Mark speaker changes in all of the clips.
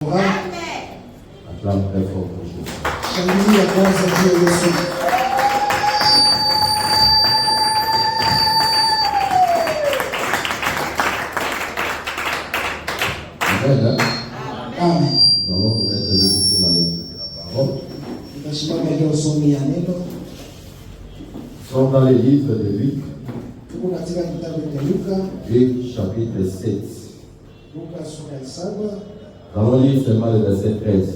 Speaker 1: Acclame très fort pour Jésus.
Speaker 2: Shangilia kwanza juu ya Yesu.
Speaker 1: Amen.
Speaker 2: Amen.
Speaker 1: Nous allons nous mettre debout pour la lecture de la parole.
Speaker 2: Tutasimama leo somo ya neno.
Speaker 1: Nous sommes dans les livres de Luc,
Speaker 2: Tuko katika kitabu cha Luka,
Speaker 1: Luc chapitre 7.
Speaker 2: Luka sura ya 7.
Speaker 1: Nous allons lire seulement le verset 13.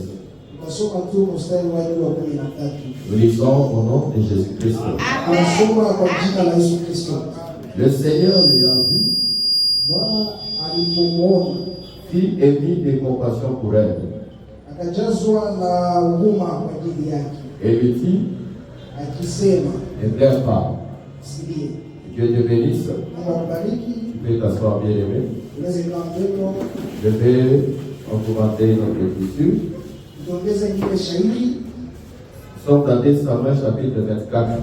Speaker 2: Tutasoma tu mstari wa 13.
Speaker 1: Nous lisons au nom de Jésus-Christ.
Speaker 2: Tunasoma kwa jina la Yesu Kristo.
Speaker 1: Le Seigneur lui a vu,
Speaker 2: Bwana alipomwona
Speaker 1: fit émis de compassion pour elle,
Speaker 2: akajazwa na huruma kwa ajili yake,
Speaker 1: et lui dit,
Speaker 2: akisema,
Speaker 1: ne pleure pas.
Speaker 2: silie.
Speaker 1: Dieu te bénisse.
Speaker 2: Mungu akubariki.
Speaker 1: Tu peux t'asseoir, bien-aimé.
Speaker 2: Tuweze kuwa mpendo.
Speaker 1: Je vais augmenter notre écriture.
Speaker 2: Tuongeze ingine shahidi.
Speaker 1: Nous sommes dans 2 Samuel chapitre 24.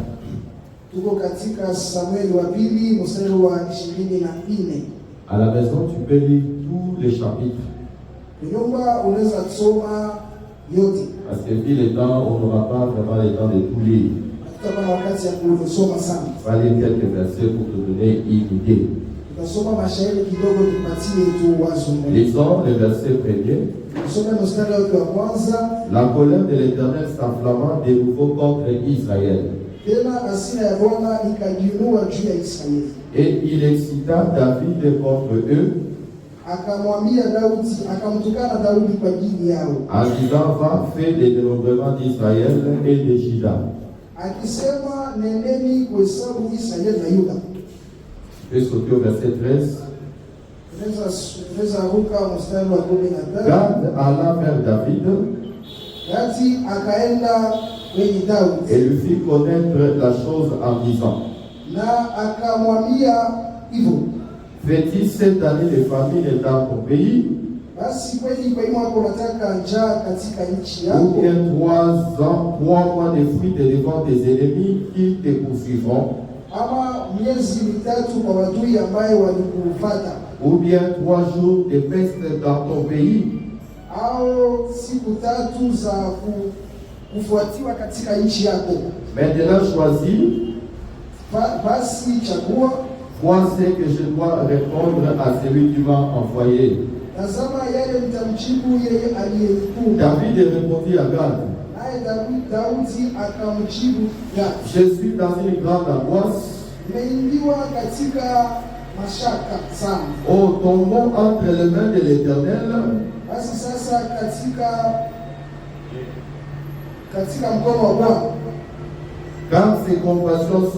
Speaker 2: Tuko katika Samueli wa pili mstari wa 24.
Speaker 1: À la maison, tu peux lire tous les chapitres.
Speaker 2: Nyumba unaweza kusoma yote.
Speaker 1: Parce que vu le temps, on n'aura pas vraiment le temps de tout lire.
Speaker 2: Tutakuwa na wakati ya kusoma sana.
Speaker 1: Il va lire quelques versets pour te donner une idée.
Speaker 2: Tutasoma mashairi kidogo tupatie tu wazo.
Speaker 1: Lisons le verset premier.
Speaker 2: Tusome mstari wa kwanza.
Speaker 1: La colère de l'Éternel s'enflamma de nouveau contre Israël.
Speaker 2: Tena hasira ya Bwana ikajiinua juu ya Israeli.
Speaker 1: Et il excita David contre eux,
Speaker 2: Akamwambia Daudi, akamtukana Daudi kwa ajili yao,
Speaker 1: en disant, va, fais des dénombrements d'Israël et de Juda.
Speaker 2: akisema, nendeni kuhesabu Israeli na Yuda.
Speaker 1: Je vais sauter au verset 13.
Speaker 2: Tunaweza ruka mstari wa 15.
Speaker 1: Gad alla vers David
Speaker 2: Gadi akaenda kwenye Daudi
Speaker 1: et lui fit connaître la chose en disant,
Speaker 2: na akamwambia hivyo,
Speaker 1: fais-il cette année de famine dans ton pays,
Speaker 2: basi kweli kwa hiyo hapo nataka njaa katika nchi
Speaker 1: ou
Speaker 2: yako,
Speaker 1: bien 3 mois de fuite devant tes ennemis qui te poursuivront,
Speaker 2: ama miezi mitatu kwa wadui ambaye walikufuata,
Speaker 1: ou bien 3 jours de peste dans ton pays.
Speaker 2: au siku tatu za kufuatiwa katika nchi yako.
Speaker 1: Maintenant choisis,
Speaker 2: Basi chagua,
Speaker 1: moi ce que je dois répondre à celui qui m'a envoyé.
Speaker 2: tazama yale mtamjibu yeye aliyekutuma.
Speaker 1: David répondit à Gad,
Speaker 2: Naye Daudi akamjibu Gadi,
Speaker 1: je suis dans une grande angoisse.
Speaker 2: nimeingiwa katika mashaka sana.
Speaker 1: Oh, tombons entre les mains de l'Éternel,
Speaker 2: Basi sasa katika mkono wa Bwana,
Speaker 1: car ses compassions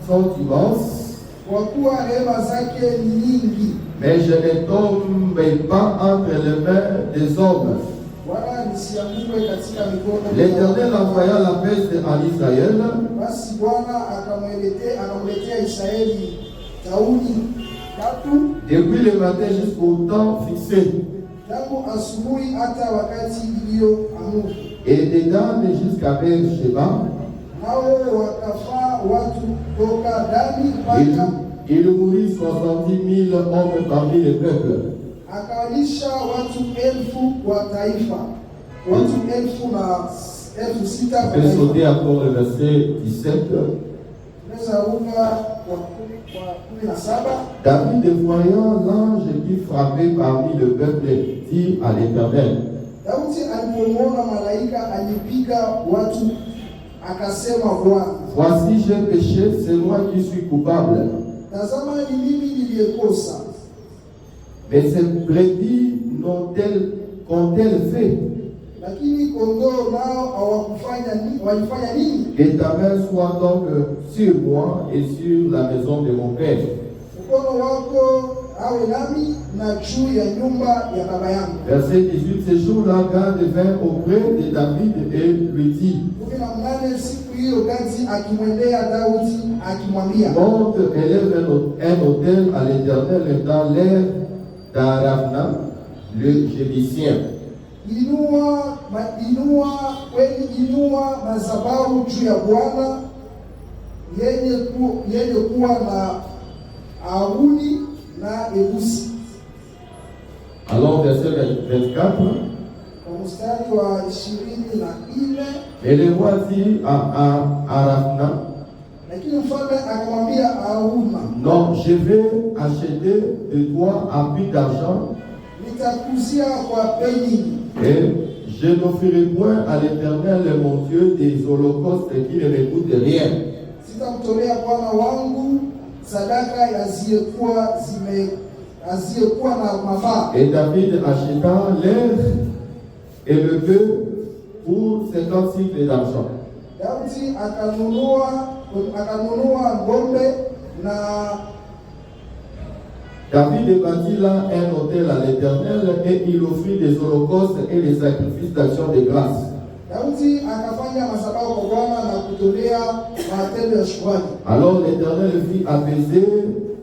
Speaker 1: sont immenses,
Speaker 2: kwa kuwa rehema zake ni nyingi,
Speaker 1: mais je ne tombe pas entre les mains des hommes.
Speaker 2: wala nisianguke katika mikono ya
Speaker 1: L'Éternel envoya la peste en Israël,
Speaker 2: Basi Bwana akamletea Israeli tauni tatu
Speaker 1: depuis le matin jusqu'au temps fixé,
Speaker 2: tangu asubuhi hata wakati iliyoamuru,
Speaker 1: et des dames jusqu'à Beersheba.
Speaker 2: nao wakafaa watu toka Dani mpaka
Speaker 1: Il mourut 70 000 hommes parmi le peuple.
Speaker 2: akawalisha watu 1000 kwa taifa, watu 6,000
Speaker 1: Je vais sauter encore le verset 17.
Speaker 2: Tunaweza ruka kwa 17.
Speaker 1: David, voyant l'ange qui frappait parmi le peuple, dit à l'Éternel,
Speaker 2: Daudi alipomwona malaika alipiga watu, akasema, Bwana,
Speaker 1: voici j'ai péché, c'est moi qui suis coupable.
Speaker 2: tazama ni mimi niliyekosa.
Speaker 1: Mais ces brebis qu'ont-elles fait?
Speaker 2: Lakini kondoo nao hawakufanya nini? Walifanya nini?
Speaker 1: Que ta main soit donc sur moi et sur la maison de mon père.
Speaker 2: Mkono wako awe nami na juu ya nyumba ya baba yangu.
Speaker 1: Verset 18. Ce jour-là, Gad vint auprès de David et lui dit,
Speaker 2: 18. Siku hiyo Gadi akimwendea Daudi akimwambia,
Speaker 1: monte, élève un autel à l'Éternel dans l'air d'Aravna, le Jébusien. Inua
Speaker 2: madhabahu juu ya Bwana yenye kuwa na Aruni na Ebusi.
Speaker 1: Alors verset 24.
Speaker 2: mstari wa 24.
Speaker 1: Et le roi dit à Arauna,
Speaker 2: Lakini mfalme akamwambia Arauna,
Speaker 1: non, je vais acheter de toi un prix d'argent
Speaker 2: nitakuzia kwa bei nyingi,
Speaker 1: et je n'offrirai point à l'Éternel, mon Dieu, des holocaustes qui ne me coûtent rien.
Speaker 2: sitamtolea Bwana wangu sadaka zisizekuwa na mafaa.
Speaker 1: Et David acheta l'air et le bœuf pour 50 cycles d'argent.
Speaker 2: Daudi akanunua ng'ombe na
Speaker 1: David bâtit là un autel à l'Éternel et il offrit des holocaustes et des sacrifices d'action de grâce.
Speaker 2: Daudi akafanya madhabahu kwa Bwana na kutolea matendo ya shukrani.
Speaker 1: Alors l'Éternel fit apaiser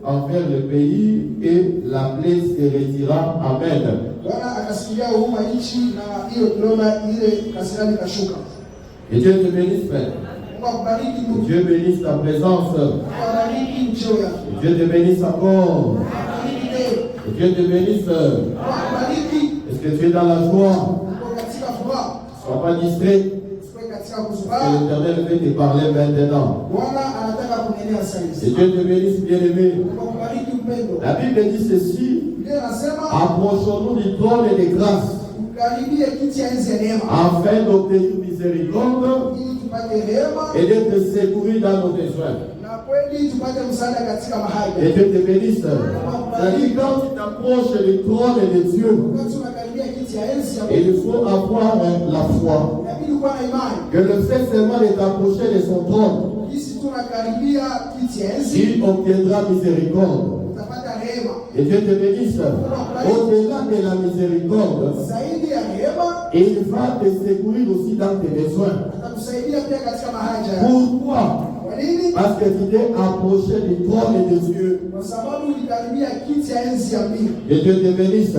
Speaker 1: envers le pays et la plaie se retira. Amen.
Speaker 2: Bwana akasikia huruma nchi na hiyo tunaona ile kasirani kashuka.
Speaker 1: Et Dieu te bénisse, Père.
Speaker 2: Mungu akubariki ndugu.
Speaker 1: Dieu bénisse ta présence.
Speaker 2: Akubariki njoo yako.
Speaker 1: Et Dieu te bénisse encore.
Speaker 2: Akubariki leo.
Speaker 1: Et Dieu te bénisse.
Speaker 2: Akubariki.
Speaker 1: Est-ce que tu es dans la joie?
Speaker 2: Uko katika furaha.
Speaker 1: Sois pas distrait.
Speaker 2: Usiwe katika
Speaker 1: Et
Speaker 2: kuzubaa.
Speaker 1: l'Éternel veut te parler maintenant.
Speaker 2: Bwana anataka kunenea sasa
Speaker 1: Et
Speaker 2: hivi.
Speaker 1: Dieu te bénisse, bien-aimé.
Speaker 2: Mungu akubariki mpendo.
Speaker 1: La Bible dit ceci.
Speaker 2: Biblia inasema
Speaker 1: Approchons-nous du trône de grâce
Speaker 2: ukaribie kiti ya enzi ya neema
Speaker 1: afin d'obtenir miséricorde
Speaker 2: ili tupate rehema
Speaker 1: et d'être secourus dans nos besoins.
Speaker 2: na kweli tupate msaada katika mahali.
Speaker 1: Et Dieu te bénisse. C'est-à-dire, quand tu t'approches du trône de Dieu,
Speaker 2: Wakati unakaribia kiti ya enzi ya Mungu,
Speaker 1: il faut avoir la foi.
Speaker 2: inabidi kuwa na imani.
Speaker 1: Que le fait seulement de t'approcher de son trône,
Speaker 2: Sisi tunakaribia kiti ya enzi,
Speaker 1: il obtiendra miséricorde.
Speaker 2: utapata rehema.
Speaker 1: Et Dieu te bénisse. Au-delà de la miséricorde,
Speaker 2: Zaidi ya rehema,
Speaker 1: il va te secourir aussi dans tes besoins.
Speaker 2: atakusaidia pia katika mahaja yako.
Speaker 1: Pourquoi?
Speaker 2: Kwa nini?
Speaker 1: Parce que tu t'es approché du trône de Dieu.
Speaker 2: Kwa sababu ulikaribia kiti ya enzi ya mbingu.
Speaker 1: Et Dieu te bénisse.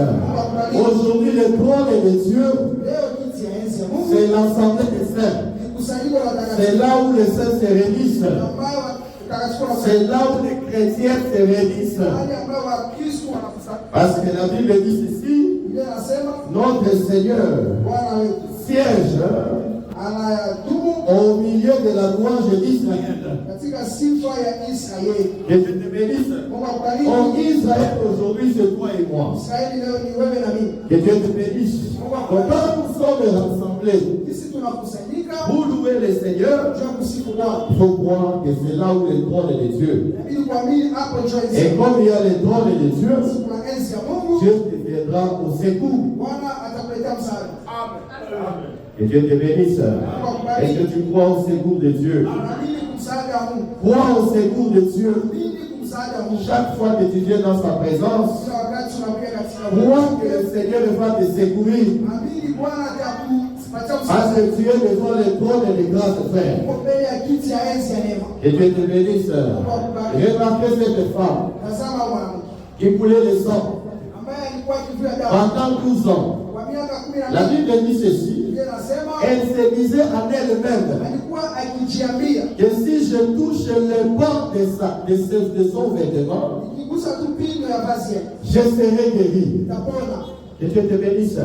Speaker 1: Aujourd'hui, le trône de Dieu,
Speaker 2: Leo kiti ya enzi ya Mungu
Speaker 1: c'est l'assemblée des saints.
Speaker 2: ni kusanyiko la
Speaker 1: C'est
Speaker 2: watakatifu
Speaker 1: là où les saints se réunissent.
Speaker 2: ambao watakatifu
Speaker 1: C'est là où les chrétiens se réunissent.
Speaker 2: wale ambao Wakristo wanakusanyika.
Speaker 1: Parce que la Bible dit ceci,
Speaker 2: Biblia inasema
Speaker 1: notre Seigneur
Speaker 2: Bwana wetu
Speaker 1: siège
Speaker 2: anadumu
Speaker 1: au milieu de la louange d'Israël.
Speaker 2: katika sifa ya Israeli.
Speaker 1: Que Dieu te bénisse.
Speaker 2: Mungu
Speaker 1: En
Speaker 2: akubariki.
Speaker 1: Israël aujourd'hui, c'est toi et moi.
Speaker 2: Israeli leo ni wewe na mimi.
Speaker 1: Que Dieu te bénisse. Donc, quand nous sommes rassemblés
Speaker 2: Sisi tunakusanyika
Speaker 1: pour louer le Seigneur,
Speaker 2: juu ya kusifu Bwana.
Speaker 1: il faut croire que c'est là où le trône de Dieu.
Speaker 2: Inabidi kuamini hapo njoo enzi.
Speaker 1: Et comme il y a le trône de Dieu,
Speaker 2: Kuna enzi ya Mungu,
Speaker 1: Dieu te viendra au secours.
Speaker 2: Bwana atakuletea msaada.
Speaker 1: Que Dieu te bénisse. Est-ce que tu crois au secours de Dieu?
Speaker 2: Naamini kumsaada wa Mungu.
Speaker 1: Crois au secours de Dieu.
Speaker 2: Naamini kumsaada wa Mungu.
Speaker 1: Chaque fois que tu viens dans sa présence,
Speaker 2: Kila wakati tunakuja katika
Speaker 1: crois que le Seigneur va te secourir.
Speaker 2: Naamini Bwana atakupatia
Speaker 1: Parce
Speaker 2: msaada.
Speaker 1: que tu es devant le trône de grâce, frère.
Speaker 2: Uko mbele ya kiti ya enzi ya neema.
Speaker 1: Que Dieu te bénisse. Remarquez cette femme
Speaker 2: Tazama mwanamke
Speaker 1: qui coulait le sang
Speaker 2: ambaye alikuwa akivuja damu
Speaker 1: pendant 12 ans.
Speaker 2: kwa miaka
Speaker 1: La
Speaker 2: 12.
Speaker 1: Bible dit ceci.
Speaker 2: Biblia inasema
Speaker 1: Elle se disait en elle-même
Speaker 2: alikuwa akijiambia,
Speaker 1: que si je touche le bord de son vêtement,
Speaker 2: nikigusa tu pindo ya vazi yake
Speaker 1: je serai guéri.
Speaker 2: nitapona.
Speaker 1: Que Dieu te bénisse.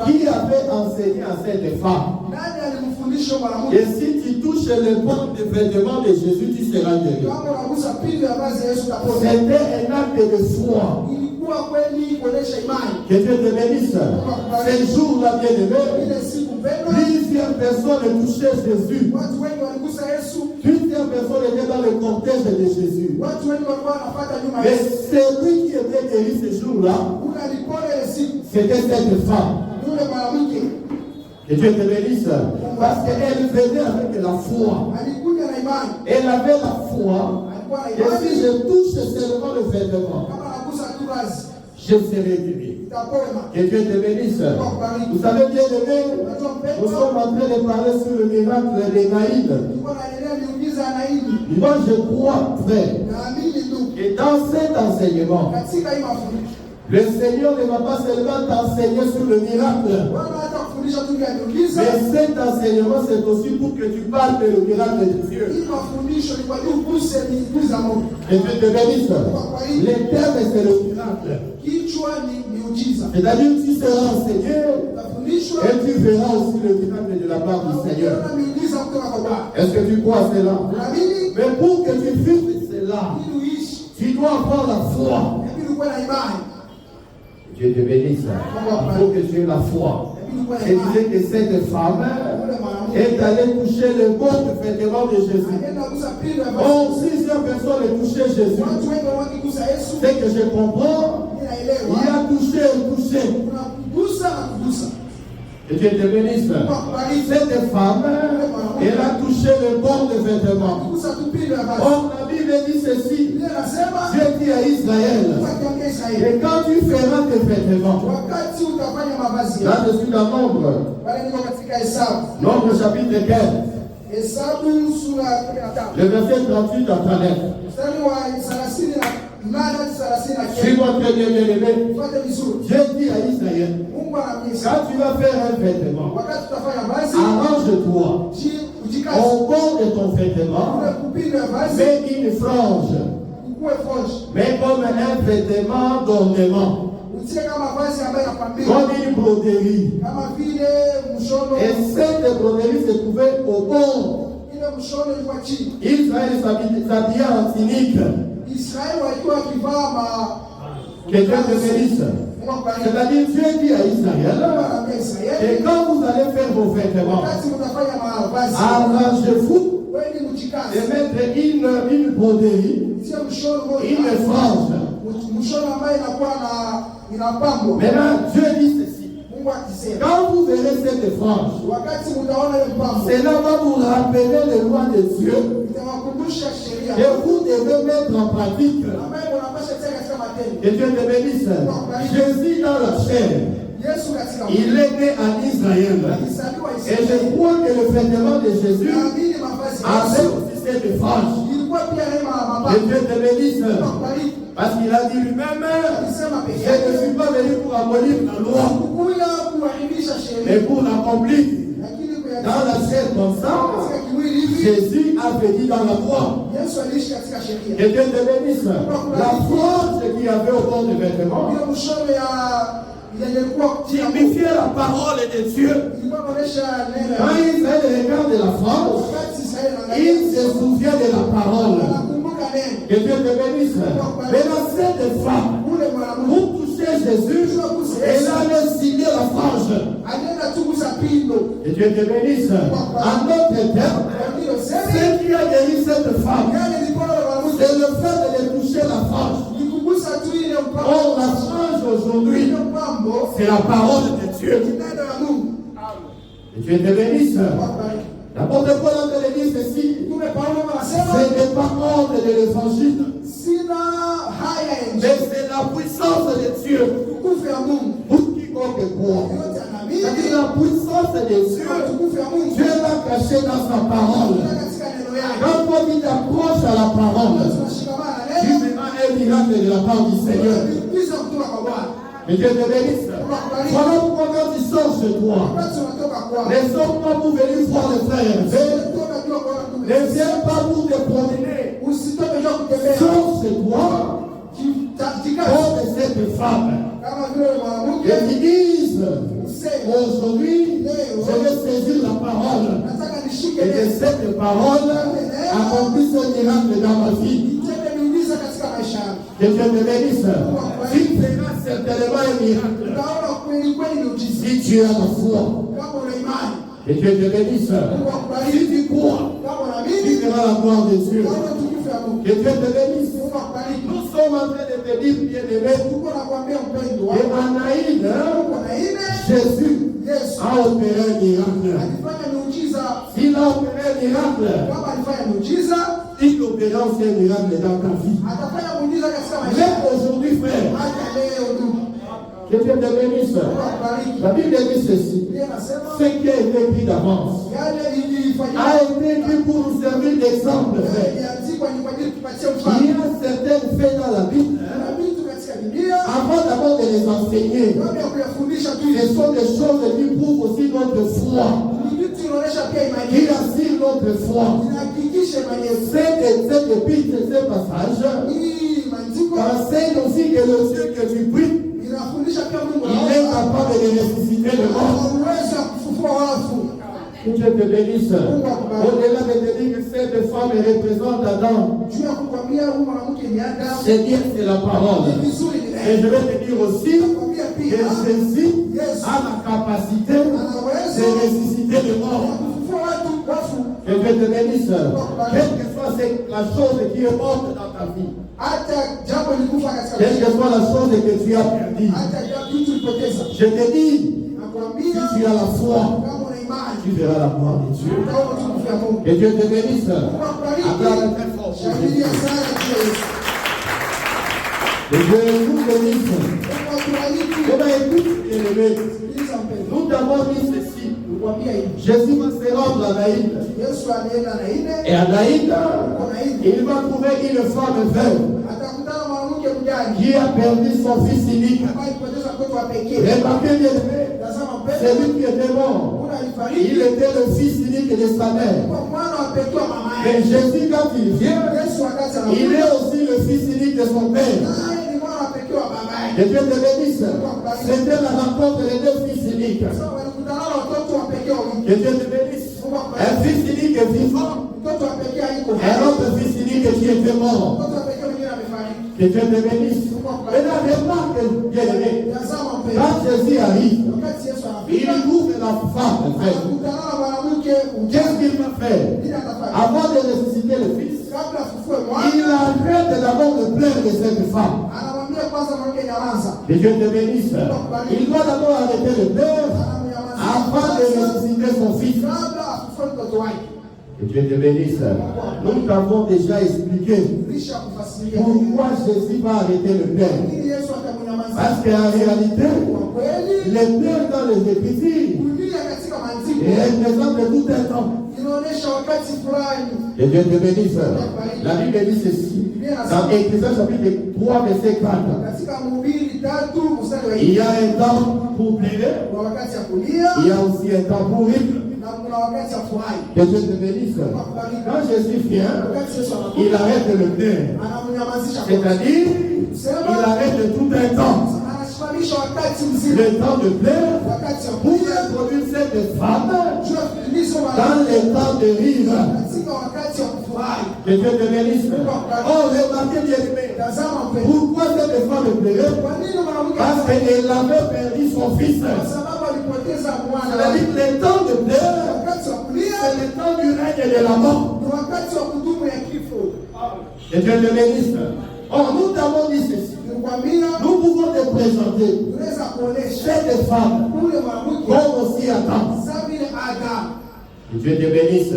Speaker 1: Qui avait enseigné à cette femme
Speaker 2: Nani alimfundisha
Speaker 1: que
Speaker 2: mwanamke
Speaker 1: si tu touches le bord des vêtements de Jésus, tu seras guéri?
Speaker 2: kama unagusa pindo ya vazi ya Yesu utapona?
Speaker 1: C'était un acte de foi.
Speaker 2: Ilikuwa kweli kuonesha imani.
Speaker 1: Que Dieu te bénisse. Ce jour-là, bien-aimé,
Speaker 2: Ile siku mpendwa,
Speaker 1: plusieurs personnes touchaient Jésus.
Speaker 2: watu wengi waligusa Yesu,
Speaker 1: Plusieurs personnes étaient dans le cortège de Jésus.
Speaker 2: watu wengi walikuwa wanafuata nyuma ya
Speaker 1: Mais
Speaker 2: Yesu.
Speaker 1: celui qui était guéri ce jour-là,
Speaker 2: Kuna alipona ile siku,
Speaker 1: c'était cette femme.
Speaker 2: yule mwanamke
Speaker 1: Que Dieu te bénisse. Parce qu'elle venait avec la foi.
Speaker 2: alikuja na imani,
Speaker 1: Elle avait la foi.
Speaker 2: alikuwa na
Speaker 1: Et si
Speaker 2: imani
Speaker 1: je touche seulement le vêtement,
Speaker 2: kama anagusa tu vazi
Speaker 1: je serai guéri.
Speaker 2: itapona.
Speaker 1: Que Dieu te bénisse. Vous savez, bien-aimé,
Speaker 2: Unajua
Speaker 1: nous
Speaker 2: mpendwa,
Speaker 1: sommes en train de parler sur le miracle de Naïl.
Speaker 2: nilikuwa naendelea miujiza ya Naili.
Speaker 1: Moi, je crois, frère,
Speaker 2: Naamini ndugu,
Speaker 1: et dans cet enseignement,
Speaker 2: katika hii mafundisho
Speaker 1: le Seigneur ne va pas seulement t'enseigner sur le miracle,
Speaker 2: Bwana hata kufundisha tu vya miujiza.
Speaker 1: mais cet enseignement, c'est aussi pour que tu parles de le miracle de Dieu.
Speaker 2: Hii mafundisho ni kwa juu uguse miujiza Mungu.
Speaker 1: Et Dieu te bénisse. Le terme, c'est le miracle.
Speaker 2: Kichwa ni miujiza.
Speaker 1: C'est-à-dire, tu seras enseigné
Speaker 2: vichwa.
Speaker 1: Et tu verras aussi le miracle de la part du Seigneur.
Speaker 2: Utaona miujiza kutoka kwa Bwana.
Speaker 1: Est-ce que tu crois à cela?
Speaker 2: Unaamini?
Speaker 1: Mais pour que tu vives cela,
Speaker 2: Ili uishi.
Speaker 1: tu dois avoir la foi.
Speaker 2: Inabidi uwe na imani.
Speaker 1: Dieu te bénisse. Il faut que tu aies la foi. Et disait que cette femme est allée toucher le bon vêtement de Jésus.
Speaker 2: Alienda kugusa pindo ya
Speaker 1: Oh,
Speaker 2: vazi.
Speaker 1: plusieurs personnes ont touché Jésus.
Speaker 2: Watu wengi wakigusa Yesu.
Speaker 1: C'est que je comprends.
Speaker 2: Ninaelewa.
Speaker 1: Il a touché et touché.
Speaker 2: Kuna kugusa na kugusa.
Speaker 1: Et Dieu te bénisse. Cette femme, elle a touché le bon vêtement.
Speaker 2: Kugusa tu pindo ya vazi.
Speaker 1: Oh, la Bible dit ceci.
Speaker 2: Biblia inasema
Speaker 1: Dieu dit à Israël,
Speaker 2: wakiambia Israeli,
Speaker 1: et quand tu feras tes vêtements,
Speaker 2: wakati utafanya mavazi
Speaker 1: là
Speaker 2: yako.
Speaker 1: je suis dans Nombre,
Speaker 2: Pale niko katika Hesabu.
Speaker 1: Nombre chapitre 15,
Speaker 2: Hesabu sura ya 15.
Speaker 1: le verset 38 à 39.
Speaker 2: Mstari wa 38 hadi 39.
Speaker 1: Suis-moi très bien aimé.
Speaker 2: Fuate vizuri.
Speaker 1: Dieu dit à Israël,
Speaker 2: Mungu anamwambia
Speaker 1: quand tu vas faire un vêtement,
Speaker 2: wakati utafanya vazi,
Speaker 1: arrange-toi
Speaker 2: ujikaze.
Speaker 1: au bord de ton vêtement,
Speaker 2: Ule kupindo ya vazi,
Speaker 1: mets une frange,
Speaker 2: ukue fonge.
Speaker 1: mais comme un vêtement d'ornement,
Speaker 2: Utie kama vazi ambayo inapambika.
Speaker 1: comme une broderie.
Speaker 2: Kama vile mshono.
Speaker 1: Et cette broderie se trouvait au bord.
Speaker 2: Ile mshono ilikuwa chini.
Speaker 1: Israël s'habillait en tunique.
Speaker 2: Israeli walikuwa wakivaa ma
Speaker 1: Que Dieu te bénisse. C'est-à-dire, Dieu dit à Israël, et quand vous allez faire vos vêtements, arrangez-vous et mettre une broderie, une frange. Maintenant, Dieu dit ceci. Quand vous verrez cette frange, cela va vous rappeler les lois de Dieu que vous devez mettre en pratique. Que Dieu te bénisse. Jésus dans la chair, il est né en Israël. Et je crois que le vêtement de Jésus avait aussi cette frange. Que Dieu te bénisse. Parce qu'il a dit lui-même, je ne suis pas venu pour abolir la loi, mais pour l'accomplir. Dans la chair comme ça, Jésus a vécu dans la loi. Que Dieu te bénisse. La frange qu'il y avait au bord du vêtement signifiait la parole de Dieu. Quand Israël regarde la frange, il se souvient de la parole. Que Dieu te bénisse. Mais la cette femme, pour toucher Jésus, elle allait signer la frange. Que Dieu te bénisse. En d'autres termes, ce qui a guéri cette femme, c'est le fait de toucher la frange. Or, la frange aujourd'hui, c'est la parole de Dieu. Que Dieu te bénisse. L'apôtre Paul a dit ceci. Ce n'est pas ordre de l'évangile, mais c'est la puissance de Dieu pour quiconque croit. C'est la puissance de Dieu. Dieu l'a caché dans sa parole. Quand toi tu t'approches à la parole, tu verras un miracle de la part du Seigneur. Mais Dieu te bénisse. Voilà pourquoi quand tu sors chez toi, ne sors pas pour venir voir les frères. Ne viens pas pour te promener. Sors chez toi comme cette femme. Et qui disent, aujourd'hui, je vais saisir la parole. Et que cette parole accomplisse un miracle dans ma vie. Que Dieu te bénisse. Tu feras certainement un miracle si tu as la foi. Que Dieu te bénisse. Si tu crois, tu verras la gloire de Dieu. Que Dieu te bénisse. Nous sommes en train de te dire, bien-aimé, et Anaïd, Jésus a opéré un miracle. S'il a opéré un miracle, il opérera aussi un miracle dans ta vie. Mais aujourd'hui, frère, que Dieu te bénisse. La Bible dit ceci. Ce qui a été écrit d'avance a été écrit pour nous servir d'exemple. Il y a certains faits dans la Bible. Avant d'abord de les enseigner, ce sont des choses qui prouvent aussi notre foi, qui assurent notre foi. Cette épître, ce passage, enseigne aussi que le Dieu que tu pries, il est est capable de ressusciter le mort.
Speaker 2: ana uwezo wa kufufua wafu.
Speaker 1: Que Dieu te bénisse. Au-delà de te dire que cette femme représente Adam,
Speaker 2: Juu ya kukwambia huyu mwanamke ni Adamu,
Speaker 1: c'est bien, c'est la parole.
Speaker 2: ni vizuri ni
Speaker 1: Et
Speaker 2: neno.
Speaker 1: je vais te dire aussi
Speaker 2: Nakwambia
Speaker 1: que
Speaker 2: pia
Speaker 1: Jésus a la capacité de ressusciter le mort.
Speaker 2: kufufua watu wafu.
Speaker 1: Que Dieu te bénisse. Quelle que soit la chose qui est morte dans ta vie,
Speaker 2: Hata jambo likufa katika
Speaker 1: quelle que
Speaker 2: maisha,
Speaker 1: soit la chose que tu as perdue,
Speaker 2: hata kitu ulipoteza,
Speaker 1: je te dis,
Speaker 2: nakwambia
Speaker 1: si tu as la foi,
Speaker 2: kama una imani
Speaker 1: tu verras la gloire de Dieu.
Speaker 2: utaona utukufu ya Mungu.
Speaker 1: Que Dieu te bénisse.
Speaker 2: Akubariki.
Speaker 1: Acclame très fort.
Speaker 2: Shangilia sana juu ya Yesu.
Speaker 1: Que Dieu nous bénisse.
Speaker 2: Mungu akubariki.
Speaker 1: Eh bien, écoute, bien-aimé,
Speaker 2: Sikiliza mpendwa,
Speaker 1: nous t'avons dit ceci.
Speaker 2: nikwambia hivi,
Speaker 1: Jésus va se rendre à Naïd.
Speaker 2: Yesu alienda Naine,
Speaker 1: Et à Naïd,
Speaker 2: kwa Naine
Speaker 1: il va trouver une femme veuve
Speaker 2: atakutana na mwanamke mjane
Speaker 1: qui a perdu son fils unique.
Speaker 2: ambaye alipoteza mtoto wa pekee.
Speaker 1: Remarquez bien-aimé,
Speaker 2: Tazama
Speaker 1: c'est
Speaker 2: mpendwa,
Speaker 1: lui qui était mort.
Speaker 2: kuna
Speaker 1: Il
Speaker 2: alifariki
Speaker 1: était le fils unique de sa mère.
Speaker 2: kwa mwana wa pekee wa mama
Speaker 1: Mais
Speaker 2: yake.
Speaker 1: Jésus, quand il vient,
Speaker 2: Yesu wakati
Speaker 1: il
Speaker 2: anakuja,
Speaker 1: est aussi le fils unique de son père.
Speaker 2: naye ni mwana wa pekee wa baba yake.
Speaker 1: Que Dieu te bénisse. C'était la rencontre des deux fils uniques.
Speaker 2: Sasa walikutana na watoto wa pekee wawili.
Speaker 1: Que Dieu te bénisse. Un fils unique est vivant,
Speaker 2: Mtoto wa pekee haiko
Speaker 1: un
Speaker 2: hai.
Speaker 1: autre fils unique qui était mort.
Speaker 2: Mtoto wa pekee mwingine amefariki.
Speaker 1: Que Dieu te bénisse. Maintenant, remarque, bien-aimé,
Speaker 2: Tazama mpendwa,
Speaker 1: quand Jésus arrive,
Speaker 2: wakati Yesu
Speaker 1: il
Speaker 2: anafika,
Speaker 1: trouve la femme, en fait.
Speaker 2: anakutana na mwanamke
Speaker 1: Qu'est-ce
Speaker 2: mjane.
Speaker 1: qu'il va faire?
Speaker 2: Nini atafanya?
Speaker 1: Avant de ressusciter le fils,
Speaker 2: Kabla afufue
Speaker 1: il
Speaker 2: mwana,
Speaker 1: arrête d'abord de pleurer de cette femme.
Speaker 2: anamwambia kwanza mwanamke nyamaza.
Speaker 1: Que Dieu te bénisse. Il doit d'abord arrêter le pleurs avant de ressusciter son fils.
Speaker 2: Kabla afufue mtoto wake.
Speaker 1: Que Dieu te bénisse. Nous t'avons déjà expliqué
Speaker 2: Lisha kufasiria.
Speaker 1: pourquoi Jésus va arrêter le pleurs.
Speaker 2: Nini Yesu atamnyamazia?
Speaker 1: Parce qu'en réalité,
Speaker 2: Kwa kweli,
Speaker 1: les pleurs dans les Écritures
Speaker 2: kulia katika maandiko
Speaker 1: représentent tout un temps.
Speaker 2: inaonyesha wakati fulani.
Speaker 1: Que Dieu te bénisse. La Bible dit ceci. Dans Ecclésiaste chapitre 3, verset 4.
Speaker 2: Katika Mhubiri 3 mstari wa
Speaker 1: Il y a
Speaker 2: 4,
Speaker 1: un temps pour pleurer,
Speaker 2: kuna wakati ya kulia
Speaker 1: il y a aussi un temps pour rire.
Speaker 2: na kuna wakati ya furahi.
Speaker 1: Que Dieu te bénisse. Quand Jésus vient,
Speaker 2: Wakati Yesu
Speaker 1: il
Speaker 2: anakuja,
Speaker 1: arrête le pleurs.
Speaker 2: anamnyamazisha kwa
Speaker 1: C'est-à-dire, il arrête tout un temps.
Speaker 2: anasimamisha wakati mzima,
Speaker 1: Le temps de pleurs
Speaker 2: wakati ya
Speaker 1: pour
Speaker 2: kulia
Speaker 1: introduire cette femme
Speaker 2: juu ya kulizo
Speaker 1: dans le temps de rire.
Speaker 2: katika wakati ya kufurahi.
Speaker 1: Que Dieu te bénisse. Oh, remarquez bien aimé.
Speaker 2: Tazama mpendwa,
Speaker 1: Pourquoi cette femme pleurait?
Speaker 2: kwa nini mwanamke
Speaker 1: Parce qu'elle avait perdu son fils.
Speaker 2: Kwa sababu alipoteza mwana
Speaker 1: C'est-à-dire
Speaker 2: wake.
Speaker 1: que le temps de pleurs,
Speaker 2: Wakati wa kulia
Speaker 1: c'est le temps du règne de la mort.
Speaker 2: ni wakati wa kudumu ya kifo.
Speaker 1: Que Dieu te bénisse. Oh, nous t'avons dit ceci.
Speaker 2: Nikwambia,
Speaker 1: Nous pouvons te présenter
Speaker 2: tunaweza kuonesha
Speaker 1: cette femme
Speaker 2: ule mwanamke
Speaker 1: comme aussi Adam.
Speaker 2: sawa vile Adamu.
Speaker 1: Que Dieu te bénisse.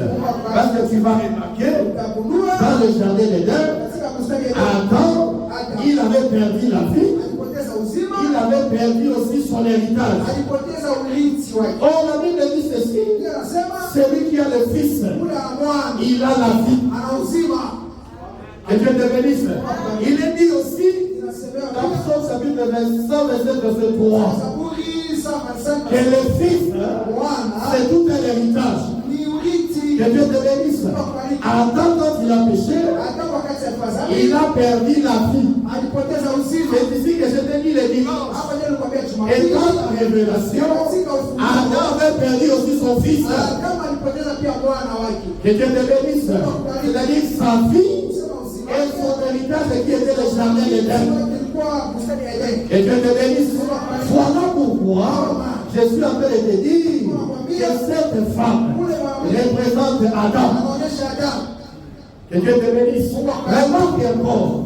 Speaker 1: Parce que tu vas remarquer,
Speaker 2: Utagundua
Speaker 1: dans le jardin d'Éden,
Speaker 2: katika bustani ya
Speaker 1: Adam, il avait perdu la vie,
Speaker 2: alipoteza uzima,
Speaker 1: il avait perdu aussi son héritage.
Speaker 2: alipoteza urithi wake.
Speaker 1: Oh, la Bible dit ceci,
Speaker 2: Biblia inasema
Speaker 1: celui qui a le fils,
Speaker 2: ule wa mwana
Speaker 1: il a la vie.
Speaker 2: ana uzima.
Speaker 1: Que Dieu te bénisse. Il est dit aussi,
Speaker 2: Inasemea
Speaker 1: dans
Speaker 2: pia
Speaker 1: Psaume chapitre 27, verset 3,
Speaker 2: Zaburi
Speaker 1: que
Speaker 2: 75
Speaker 1: le fils,
Speaker 2: mwana
Speaker 1: c'est tout un héritage.
Speaker 2: ni urithi.
Speaker 1: Que Dieu te bénisse. Adam, quand il a péché,
Speaker 2: Adamu wakati alipozaliwa
Speaker 1: il a perdu la vie.
Speaker 2: alipoteza uzima.
Speaker 1: C'est ici que je te dis le dimanche.
Speaker 2: Hapa ndio nilikwambia
Speaker 1: Et
Speaker 2: Jumapili.
Speaker 1: dans la révélation,
Speaker 2: Katika ufunuo,
Speaker 1: Adam avait perdu aussi son fils.
Speaker 2: Adamu alipoteza pia mwana wake.
Speaker 1: Que Dieu te bénisse. C'est-à-dire sa vie
Speaker 2: Kusema uzima
Speaker 1: et son héritage qui était le jardin d'Éden.
Speaker 2: ilikuwa bustani ya Edeni.
Speaker 1: Que Dieu te bénisse. Voilà pourquoi je suis en train de te dire que cette femme représente Adam.
Speaker 2: Anaonyesha Adamu.
Speaker 1: Que Dieu te bénisse. Remarque encore,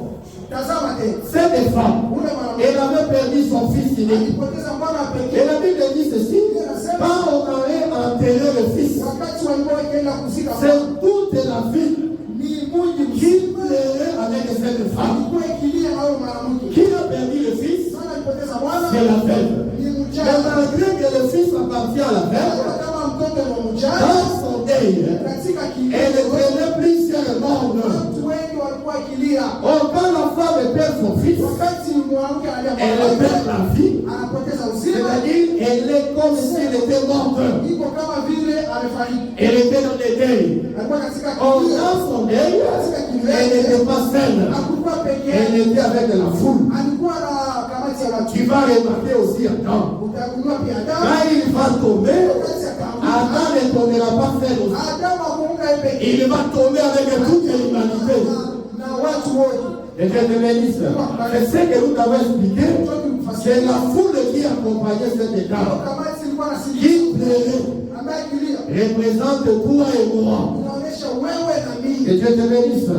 Speaker 2: Tazama tena.
Speaker 1: cette femme,
Speaker 2: Ule mwanamke
Speaker 1: elle avait perdu son fils unique.
Speaker 2: alipoteza mwana wa
Speaker 1: Et
Speaker 2: pekee.
Speaker 1: la Bible dit ceci, quand on avait enterré le fils,
Speaker 2: Wakati walikuwa wakienda kuzika mwana,
Speaker 1: c'est toute la ville
Speaker 2: ni mji
Speaker 1: qui
Speaker 2: mzima
Speaker 1: pleurait avec cette femme.
Speaker 2: ilikuwa ikilia na huyo mwanamke.
Speaker 1: Qui a perdu le fils?
Speaker 2: Sana alipoteza mwana,
Speaker 1: C'est la veuve.
Speaker 2: ni
Speaker 1: Mais
Speaker 2: mjane.
Speaker 1: malgré que le fils appartient à la veuve,
Speaker 2: Hata kama mtoto ni mjane,
Speaker 1: dans son deuil,
Speaker 2: katika
Speaker 1: elle
Speaker 2: kilio
Speaker 1: prenait plusieurs morts.
Speaker 2: watu wengi walikuwa wakilia.
Speaker 1: Oh, quand la femme perd son fils,
Speaker 2: Wakati mwanamke analia
Speaker 1: elle
Speaker 2: mwana
Speaker 1: perd
Speaker 2: wake,
Speaker 1: la vie.
Speaker 2: anapoteza uzima,
Speaker 1: C'est-à-dire, elle est comme si elle était morte.
Speaker 2: iko kama vile amefariki.
Speaker 1: Elle était dans le deuil.
Speaker 2: Alikuwa katika
Speaker 1: Oh,
Speaker 2: kilio,
Speaker 1: dans son deuil, elle n'était pas seule.
Speaker 2: hakukuwa peke
Speaker 1: Elle
Speaker 2: yake,
Speaker 1: était avec la foule.
Speaker 2: alikuwa na kamati ya watu.
Speaker 1: Tu vas remarquer aussi Adam.
Speaker 2: Utagundua pia Adamu.
Speaker 1: Quand il va tomber,
Speaker 2: Wakati akaanguka,
Speaker 1: Adam ne tombera pas seul aussi.
Speaker 2: Adamu hakuanguka yeye pekee.
Speaker 1: Il va tomber avec toute l'humanité.
Speaker 2: Na watu wote.
Speaker 1: Et Dieu te bénisse. C'est ce que nous avons expliqué. C'est la foule qui accompagnait cette étape.
Speaker 2: Kama silikuwa na sisi.
Speaker 1: Qui pleurait,
Speaker 2: Ambaye kilia.
Speaker 1: représente toi et moi.
Speaker 2: Inaonyesha wewe na mimi.
Speaker 1: Et Dieu te bénisse.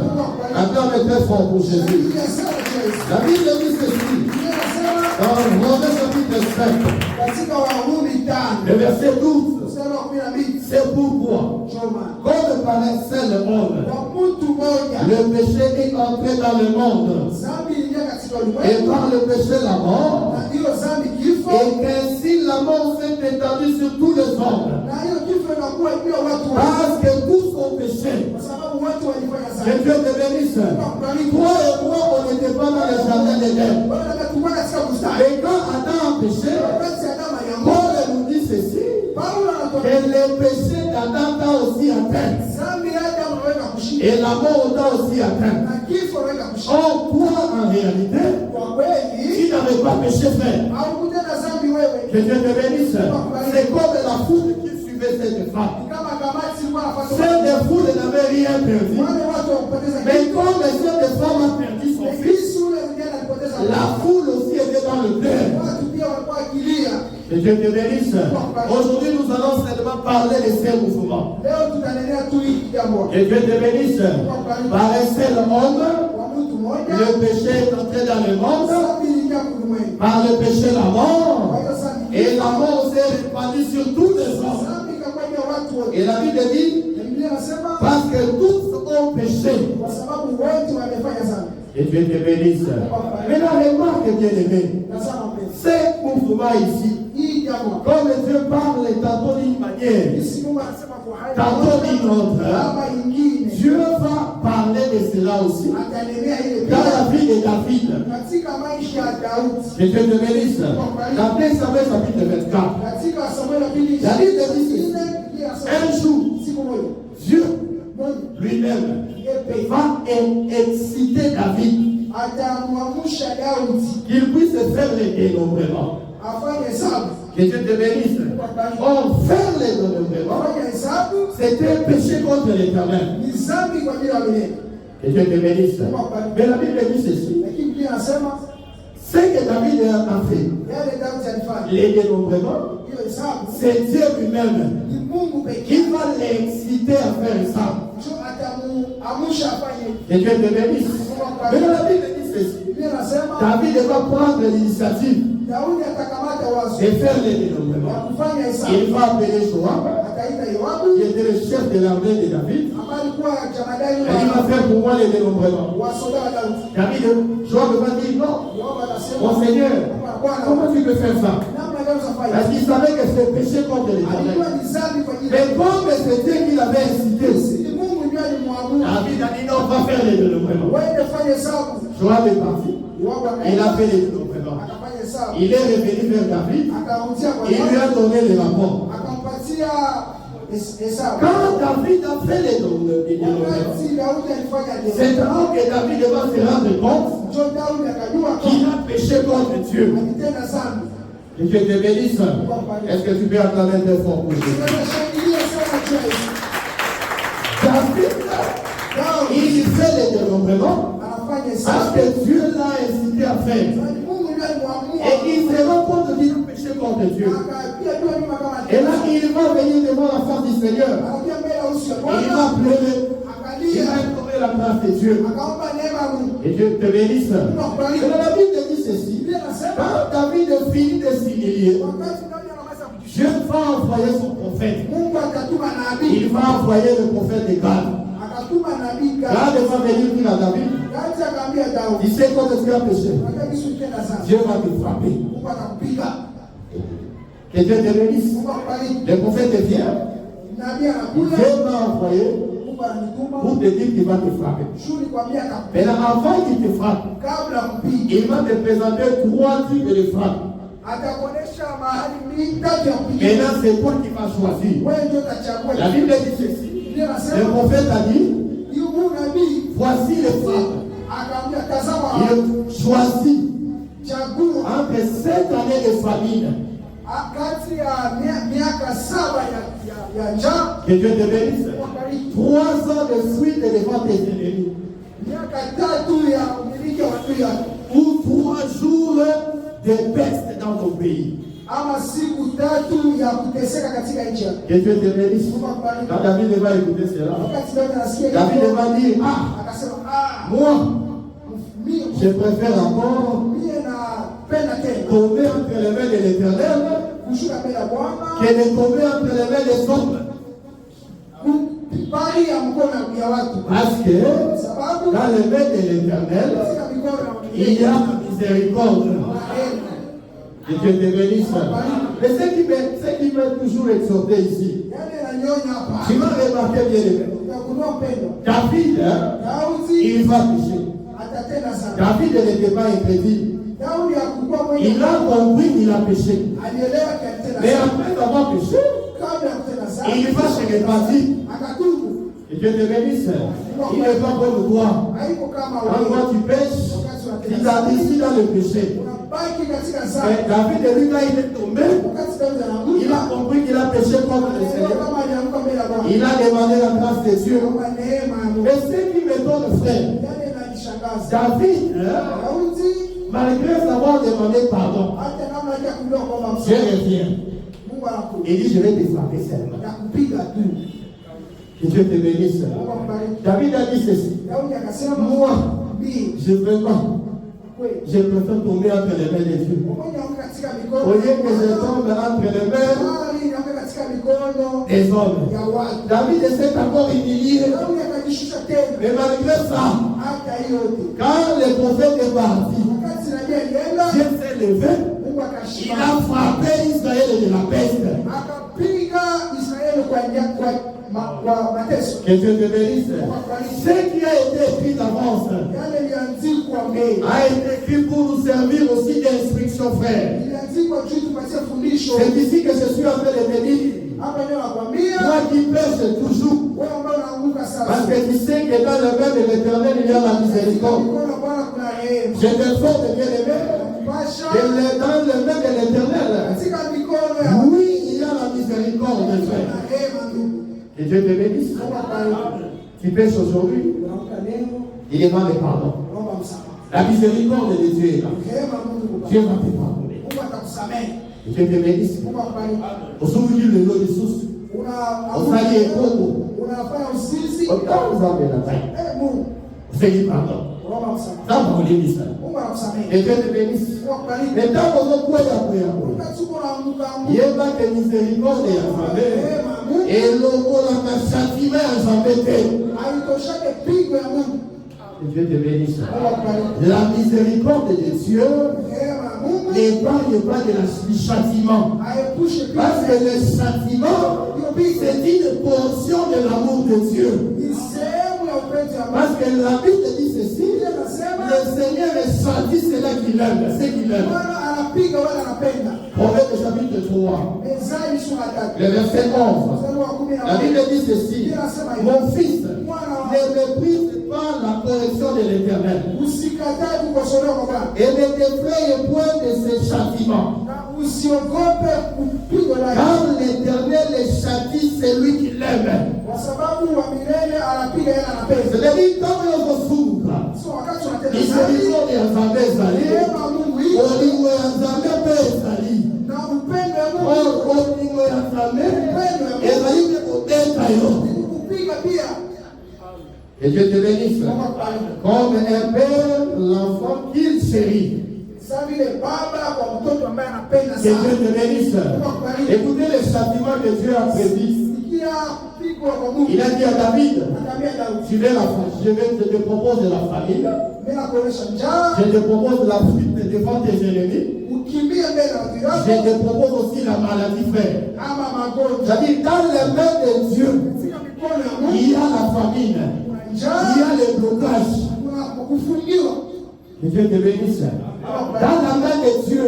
Speaker 1: Attends, mais très fort pour Jésus.
Speaker 2: Biblia inasema Yesu.
Speaker 1: La Bible dit ceci.
Speaker 2: Biblia inasema
Speaker 1: Dans Romains chapitre 5,
Speaker 2: katika Warumi 5
Speaker 1: le verset 12.
Speaker 2: mstari wa 12.
Speaker 1: C'est pourquoi,
Speaker 2: Choma.
Speaker 1: comme par un seul homme,
Speaker 2: Kwa mtu mmoja
Speaker 1: le péché est entré dans le monde.
Speaker 2: dhambi iliingia katika
Speaker 1: Et
Speaker 2: ulimwengu
Speaker 1: par le péché, la mort.
Speaker 2: na hiyo dhambi kifo,
Speaker 1: Et qu'ainsi la mort s'est étendue sur tous les hommes.
Speaker 2: na hiyo kifo inakuwa juu ya watu wote
Speaker 1: Parce que tous ont péché.
Speaker 2: kwa sababu watu walifanya
Speaker 1: Que
Speaker 2: dhambi.
Speaker 1: Dieu te bénisse. Toi et moi, on n'était pas dans le jardin d'Éden.
Speaker 2: Wale wakatumwa katika bustani.
Speaker 1: Et quand Adam a péché,
Speaker 2: Wakati Adamu alianguka,
Speaker 1: Paul nous dit ceci.
Speaker 2: Paulo
Speaker 1: Que
Speaker 2: anatuambia
Speaker 1: le péché d'Adam t'a aussi atteint.
Speaker 2: dhambi ya Adamu inaweza kushinda
Speaker 1: Et la mort t'a aussi atteint.
Speaker 2: na kifo inaweza kushinda.
Speaker 1: Or, toi, en réalité,
Speaker 2: Kwa kweli
Speaker 1: tu n'avais pas péché, frère.
Speaker 2: haukutenda dhambi wewe.
Speaker 1: Que Dieu te bénisse. C'est comme la foule qui suivait cette femme.
Speaker 2: Kama kamati ilikuwa nafasi
Speaker 1: Cette foule n'avait rien perdu.
Speaker 2: wale watu wakupoteza
Speaker 1: Mais
Speaker 2: kitu.
Speaker 1: comme cette femme a perdu son fils,
Speaker 2: Yesu yule mjane alipoteza
Speaker 1: la foule aussi était dans le cœur.
Speaker 2: watu pia walikuwa wakilia.
Speaker 1: Que Dieu te bénisse. Aujourd'hui, nous allons seulement parler de ces mouvements.
Speaker 2: Leo tutanenea tu hili jambo.
Speaker 1: Que Dieu te bénisse. Par un seul homme,
Speaker 2: Kwa mtu mmoja
Speaker 1: le péché est entré dans le monde.
Speaker 2: dhambi iliingia ulimwengu.
Speaker 1: Par le péché, la
Speaker 2: Kwa
Speaker 1: mort.
Speaker 2: hiyo dhambi
Speaker 1: Et la mort s'est répandue sur tous les hommes.
Speaker 2: dhambi ikakuwa juu ya watu wote.
Speaker 1: Et la Bible dit,
Speaker 2: Na Biblia inasema
Speaker 1: parce que tous ont péché.
Speaker 2: kwa sababu wote wamefanya dhambi.
Speaker 1: Et Dieu te bénisse. Maintenant, remarque, bien-aimé,
Speaker 2: Tazama mpenzi.
Speaker 1: ces mouvements ici,
Speaker 2: Hii jambo.
Speaker 1: comme Dieu parle tantôt d'une manière,
Speaker 2: Jinsi Mungu anasema kwa hali
Speaker 1: tantôt d'une autre,
Speaker 2: kama ingine.
Speaker 1: Dieu va parler de cela aussi
Speaker 2: Atanenea ile
Speaker 1: dans
Speaker 2: pia
Speaker 1: la vie de David.
Speaker 2: katika maisha ya Daudi.
Speaker 1: Que Dieu te bénisse. Dans 1 Samuel chapitre 24,
Speaker 2: Katika Samueli wa pili
Speaker 1: la Bible dit ceci.
Speaker 2: 24, Biblia inasema
Speaker 1: Un jour,
Speaker 2: siku moja
Speaker 1: Dieu
Speaker 2: Mungu
Speaker 1: lui-même
Speaker 2: yeye
Speaker 1: va exciter David
Speaker 2: atamwamsha Daudi
Speaker 1: qu'il puisse faire les dénombrements.
Speaker 2: afanye hesabu.
Speaker 1: Que Dieu te bénisse. Or, faire les dénombrements,
Speaker 2: Afanye hesabu
Speaker 1: c'était un péché contre l'Éternel.
Speaker 2: ni dhambi kwa ajili ya milele.
Speaker 1: Que Dieu te bénisse. Mais la Bible dit ceci.
Speaker 2: Lakini Biblia inasema
Speaker 1: Ce que David a fait,
Speaker 2: yale Daudi alifanya
Speaker 1: les dénombrements,
Speaker 2: hiyo hesabu
Speaker 1: c'est Dieu lui-même
Speaker 2: ni Mungu pekee
Speaker 1: qui va l'exciter à faire ça.
Speaker 2: ndio atamuamsha afanye.
Speaker 1: Que Dieu te bénisse. Mais la Bible dit ceci.
Speaker 2: Biblia inasema
Speaker 1: David va prendre l'initiative
Speaker 2: Daudi atakamata wazo
Speaker 1: et faire les
Speaker 2: ya
Speaker 1: dénombrements.
Speaker 2: kufanya
Speaker 1: Il
Speaker 2: hesabu.
Speaker 1: va appeler Joab,
Speaker 2: Akaita Yoabu
Speaker 1: qui était le chef de l'armée de David,
Speaker 2: ambaye alikuwa jamadari
Speaker 1: et il va
Speaker 2: wa
Speaker 1: faire pour moi les dénombrements.
Speaker 2: wasoda wa Daudi.
Speaker 1: David, Joab va dire non,
Speaker 2: Yoabu anasema
Speaker 1: mon Seigneur,
Speaker 2: Bwana,
Speaker 1: comment tu peux faire ça?
Speaker 2: namna gani utafanya?
Speaker 1: Parce qu'il savait que c'est péché contre l'Éternel.
Speaker 2: Alikuwa ni dhambi kwa ajili
Speaker 1: Mais comme c'est Dieu qui l'avait incité,
Speaker 2: ni Mungu ndiye alimwamuru
Speaker 1: David a dit non, on va faire les dénombrements.
Speaker 2: wewe fanye hesabu.
Speaker 1: Joab est parti,
Speaker 2: Yoabu
Speaker 1: il a
Speaker 2: akaenda
Speaker 1: fait les dénombrements.
Speaker 2: akafanya hesabu,
Speaker 1: Il est revenu vers David,
Speaker 2: akarudia kwa
Speaker 1: il lui a
Speaker 2: Yoabu
Speaker 1: donné les rapports.
Speaker 2: akampatia hesabu.
Speaker 1: Quand David a fait les dénombrements,
Speaker 2: Wakati Daudi alifanya
Speaker 1: c'est
Speaker 2: hesabu,
Speaker 1: alors que David va se rendre compte
Speaker 2: ndio Daudi akajua
Speaker 1: qu'il
Speaker 2: kwamba
Speaker 1: a péché contre Dieu.
Speaker 2: alitenda dhambi.
Speaker 1: Que Dieu te bénisse. Est-ce que tu peux acclamer très fort pour Dieu?
Speaker 2: Tunashangilia sana juu ya hili.
Speaker 1: David,
Speaker 2: Daudi
Speaker 1: il fait les dénombrements
Speaker 2: anafanya
Speaker 1: parce
Speaker 2: hesabu.
Speaker 1: que Dieu l'a incité à faire.
Speaker 2: Mungu ndiye alimwamuru.
Speaker 1: Et il se rend compte qu'il a péché contre Dieu.
Speaker 2: Akapiga jua nyuma kama
Speaker 1: Et là, il va venir devant la face du Seigneur.
Speaker 2: akapiga mbele ya uso wa
Speaker 1: Et il
Speaker 2: Bwana,
Speaker 1: va pleurer. Il
Speaker 2: akalia,
Speaker 1: va implorer la grâce de Dieu.
Speaker 2: akaomba neema ya Mungu.
Speaker 1: Et Dieu te bénisse.
Speaker 2: Tunakubariki.
Speaker 1: Et la Bible dit ceci.
Speaker 2: Biblia inasema
Speaker 1: Quand David finit de s'humilier,
Speaker 2: wakati Daudi anamaliza kujishusha,
Speaker 1: Dieu va envoyer son prophète.
Speaker 2: Mungu atatuma nabii,
Speaker 1: Il va envoyer le prophète de Gad.
Speaker 2: akatuma nabii
Speaker 1: Gad va venir dire à David,
Speaker 2: Gadi akaambia Daudi,
Speaker 1: il sait quand est-ce qu'il a péché.
Speaker 2: wakati Yesu tena dhambi,
Speaker 1: Dieu va te frapper.
Speaker 2: Mungu atakupiga.
Speaker 1: Que Dieu te bénisse.
Speaker 2: Mungu akubariki.
Speaker 1: Le prophète vient.
Speaker 2: Nabii anakuja,
Speaker 1: Dieu m'a envoyé
Speaker 2: Mungu ananituma,
Speaker 1: pour te dire qu'il va te frapper.
Speaker 2: shughuli nikwambia atakupiga.
Speaker 1: Mais avant qu'il te frappe,
Speaker 2: Kabla kupiga,
Speaker 1: il va te présenter 3 types de frappe.
Speaker 2: atakuonesha mahali mbili tatu ya kupiga.
Speaker 1: Maintenant, c'est toi qui vas choisir.
Speaker 2: Wewe ndio utachagua.
Speaker 1: La Bible dit ceci.
Speaker 2: Biblia
Speaker 1: Le
Speaker 2: inasema
Speaker 1: prophète a dit,
Speaker 2: huyu nabii
Speaker 1: voici les frappes.
Speaker 2: akaambia, tazama
Speaker 1: Il choisit
Speaker 2: chagua
Speaker 1: entre 7 années de famine.
Speaker 2: kati ya miaka 7 ya njaa.
Speaker 1: Que Dieu te bénisse. 3 ans de suite devant tes ennemis.
Speaker 2: Miaka 3 ya umiliki wa watu yako.
Speaker 1: Ou 3 jours de peste dans ton pays.
Speaker 2: Ama siku 3 ya kuteseka katika nchi yako.
Speaker 1: Que Dieu te bénisse. Quand David va écouter cela, David va dire, moi, je préfère encore tomber entre les mains de l'Éternel que de tomber entre les mains des hommes. Parce que dans les mains de l'Éternel, il y a miséricorde. Que Dieu te bénisse. Mais ce qui m'a toujours exhorté ici, tu m'as remarqué bien aimé. David, il va pécher. David n'était pas incrédule. Il a compris qu'il a péché. Mais après avoir péché, il va se repentir. Et Dieu te bénisse. Il n'est pas comme toi. Quand toi tu pêches, il a décidé dans le péché. Mais David, lui, là, il est tombé. Il a compris qu'il a péché contre le Seigneur. Il a demandé la grâce de Dieu. Mais ce qui m'étonne, frère, David, malgré savoir demandé pardon, Dieu revient. Il dit, je vais te frapper seulement. Que Dieu te bénisse. David a dit ceci. Moi, je préfère tomber entre les mains de Dieu. Au lieu que je tombe entre les mains des hommes. David s'est encore humilié. Mais malgré ça, quand le prophète est parti, Dieu s'est levé. Il a frappé Israël de la peste. Que Dieu te bénisse. Ce qui a été écrit d'avance a été écrit pour nous servir aussi d'instruction, frère. C'est ici que je suis en train de te dire. Toi qui pêches toujours, parce que tu sais que dans le main de l'Éternel il y a la miséricorde. Je t'informe bien aimé, dans le main de l'Éternel, oui, il y a la miséricorde, frère. Que Dieu te bénisse. Tu pêches aujourd'hui, il demande pardon. La miséricorde de Dieu est là. Dieu va te pardonner. Que Dieu te bénisse. Aujourd'hui, le lot de source. On s'allie et Congo. On vous avez la taille. Veuillez pardon. Ça va vous dire ça. Que Dieu te bénisse. Mais tant qu'on a quoi il y a pas de miséricorde et à et l'on a un châtiment à que Dieu te bénisse. La miséricorde de Dieu n'épargne pas du châtiment. Parce que le châtiment, c'est une portion de l'amour de Dieu. Parce que la Bible dit ceci, le Seigneur est châtie cela qu'il aime, c'est qu'il aime. Proverbe chapitre 3, le verset 11. La Bible dit ceci, mon fils, ne méprise pas la correction de l'Éternel. Et ne t'effraie point de ses châtiments. Car l'Éternel les châtie celui qui l'aime. C'est-à-dire, quand on souffre, miséricorde ya Nzambe ezali, olingo ya Nzambe mpe ezali. Olingo ya Nzambe ezali mpe kobeta yo. Que Dieu te bénisse. Comme un père, l'enfant qu'il chérit. Que Dieu te bénisse. Écoutez le châtiment que Dieu a prédit. Il a dit à David, je te propose de la famine, je te propose la fuite devant tes ennemis, je te propose aussi la maladie, frère. C'est-à-dire, dans les mains de Dieu, il y a la famine, il y a le blocage. Que Dieu te bénisse. Dans la main de Dieu,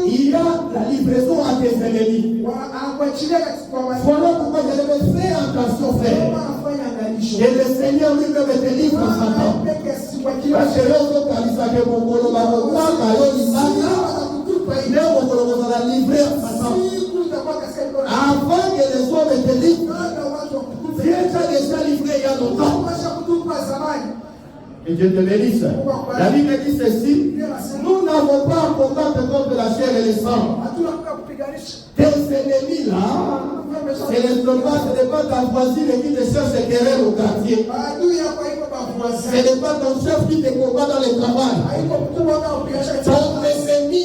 Speaker 1: il y a la livraison à tes ennemis. Voilà pourquoi je devais faire attention, frère. Et le Seigneur lui-même te livre à Satan. Parce que l'autre calisa que mon colo va vous voir, la livrer à Satan. Avant que les hommes te livrent, Dieu t'a déjà livré il y a longtemps. Et Dieu te bénisse. La Bible dit ceci: nous n'avons pas à combattre contre la chair et le sang. Tes ennemis là, c'est les soldats, ce n'est pas ta voisine qui te cherche querelle au quartier. Ce n'est pas ton chef qui te combat dans le travail. Ton ennemi,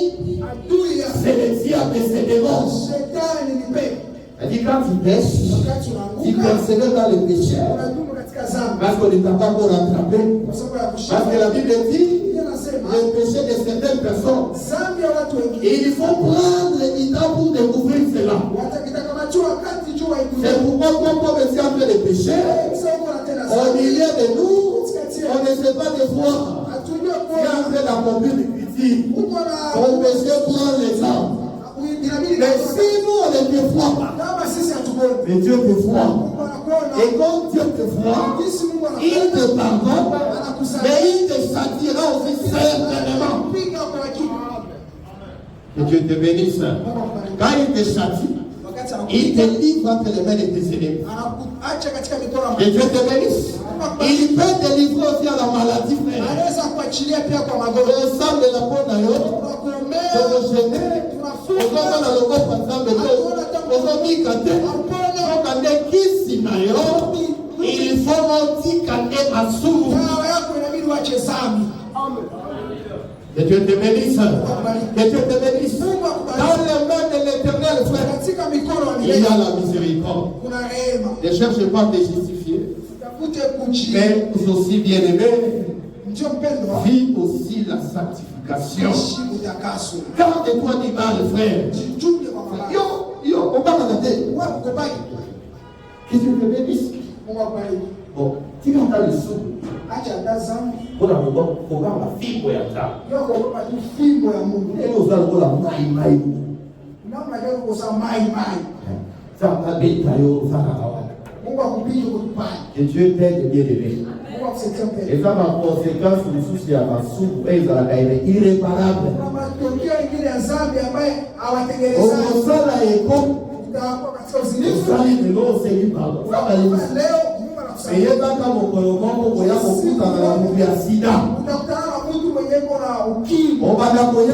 Speaker 1: c'est le diable et ses démons. Elle dit quand tu pêches, tu persévères dans le péché. Parce qu'on ne t'a pas encore rattrapé. Parce que la Bible dit le péché de certaines personnes. Et il faut prendre le temps pour découvrir cela. C'est pourquoi quand on est en train de pécher, au milieu de nous, on ne sait pas de voir. Tu es en train d'accomplir les critiques. Ton péché prend les temps. Mais si nous on ne te voit pas, mais Dieu te voit. Et quand Dieu te voit, il te pardonne, mais il te châtiera aussi certainement. Que Dieu te bénisse. Quand il te châtie, il te livre entre les mains de tes ennemis. Que Dieu te bénisse. Il peut te livrer aussi à la maladie, frère. Au sein de la peau d'ailleurs, de vos génères, au sein de la logo, par exemple, il faut monter à sous. Que Dieu te bénisse. Que Dieu te bénisse. Dans les mains de l'Éternel, frère, il y a la miséricorde. Ne cherche pas à te justifier. Mais aussi bien aimé, vis aussi la sanctification. Quand tu toi du mal, frère, on va regarder. Que Dieu te bénisse. Bon, tu vas dans le sou. On a le programme la fibre et la et nous allons la maï. Ça va bien, que Dieu t'aide bien aimé. Et ça va conséquence du souci à ma soupe et à la caille irréparable. Au sein la écho, au sein de l'eau, c'est lui pardon. Et il y a un cas où on a beaucoup de sida. On va d'abord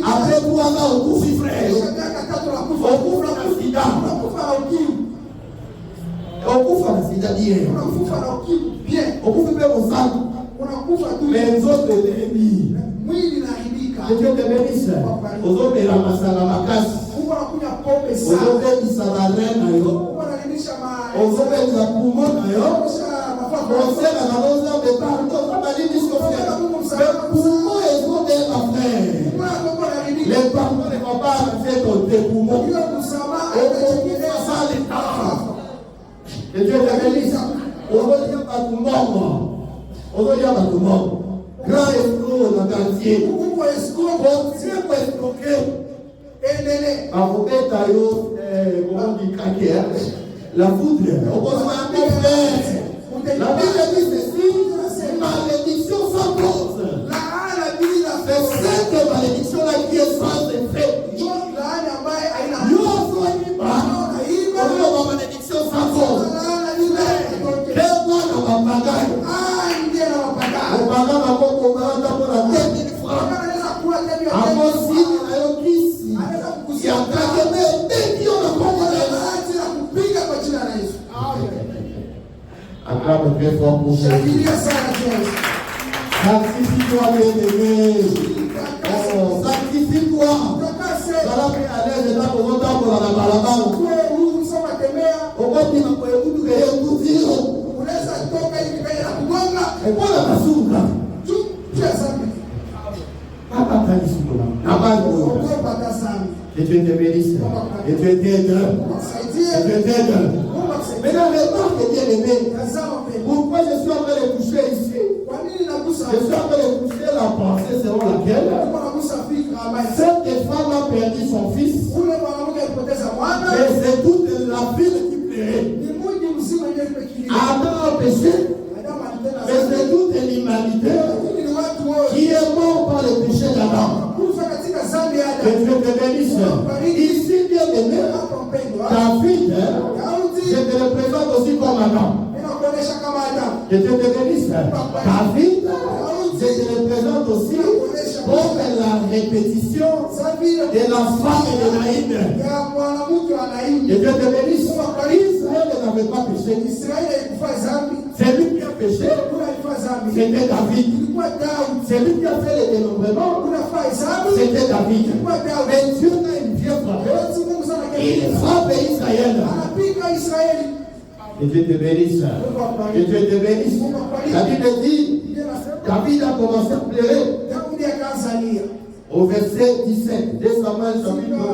Speaker 1: après 3 ans, on couvre frère. On couvre la sida. On couvre la sida bien. On couvre bien au sang. Mais les autres ennemis. Que Dieu te bénisse. Aux autres, la masala makasi. Aux autres, ils sont la reine. Aux autres, ils sont la poumon. On sait la rose de pardon. On va dire ce qu'on fait. Mais poumon est bon de la frère. Les pardons ne vont pas faire ton poumon. Que Dieu te bénisse. On va dire à tout le monde. On va dire à tout le monde. Grand escroc dans le quartier. Continuez pour escroquer. Avant d'être à comment dit craquer, la foudre. On va se faire un peu frère. La Bible dit ceci, malédiction sans cause. C'est cette malédiction-là qui est sans effet. Malédiction sans cause. Quel mois on va payer? On va payer la 2000 francs. Avant si on a eu ici, il y a craqué des millions de Congolais. Acclame très fort pour ce Dieu. Sanctifie-toi, bien-aimé. Sanctifie-toi. Voilà, mais à l'aise, là, pour longtemps, pour la balabala. Au moins, il m'a pas écouté, il y a tout dit. Et quoi la bassoule là? Papa, t'as dit ce là. Et Dieu te bénisse. Et Dieu t'aide. Et Dieu t'aide. Maintenant, remarque, bien aimé. Pourquoi je suis en train de toucher ici? Je suis en train de pousser la pensée selon laquelle cette femme a perdu son fils, mais c'est toute la ville qui plairait. Adam a péché, mais c'est toute l'humanité qui est mort par le péché d'Adam. Que Dieu te bénisse. Ici, bien aimé, David, je te le présente aussi comme Adam. Que Dieu te bénisse. David, je te le présente aussi comme la répétition de la femme de Naïm. Que Dieu te bénisse. Israël n'avait pas péché. C'est lui qui a péché. C'était David. C'est lui qui a fait le dénombrement. C'était David. Mais Dieu n'a une vieille frappe. Il frappe Israël. Que Dieu te bénisse. Que Dieu te bénisse. La Bible dit, David a commencé à pleurer. Au verset 17. 2 Samuel chapitre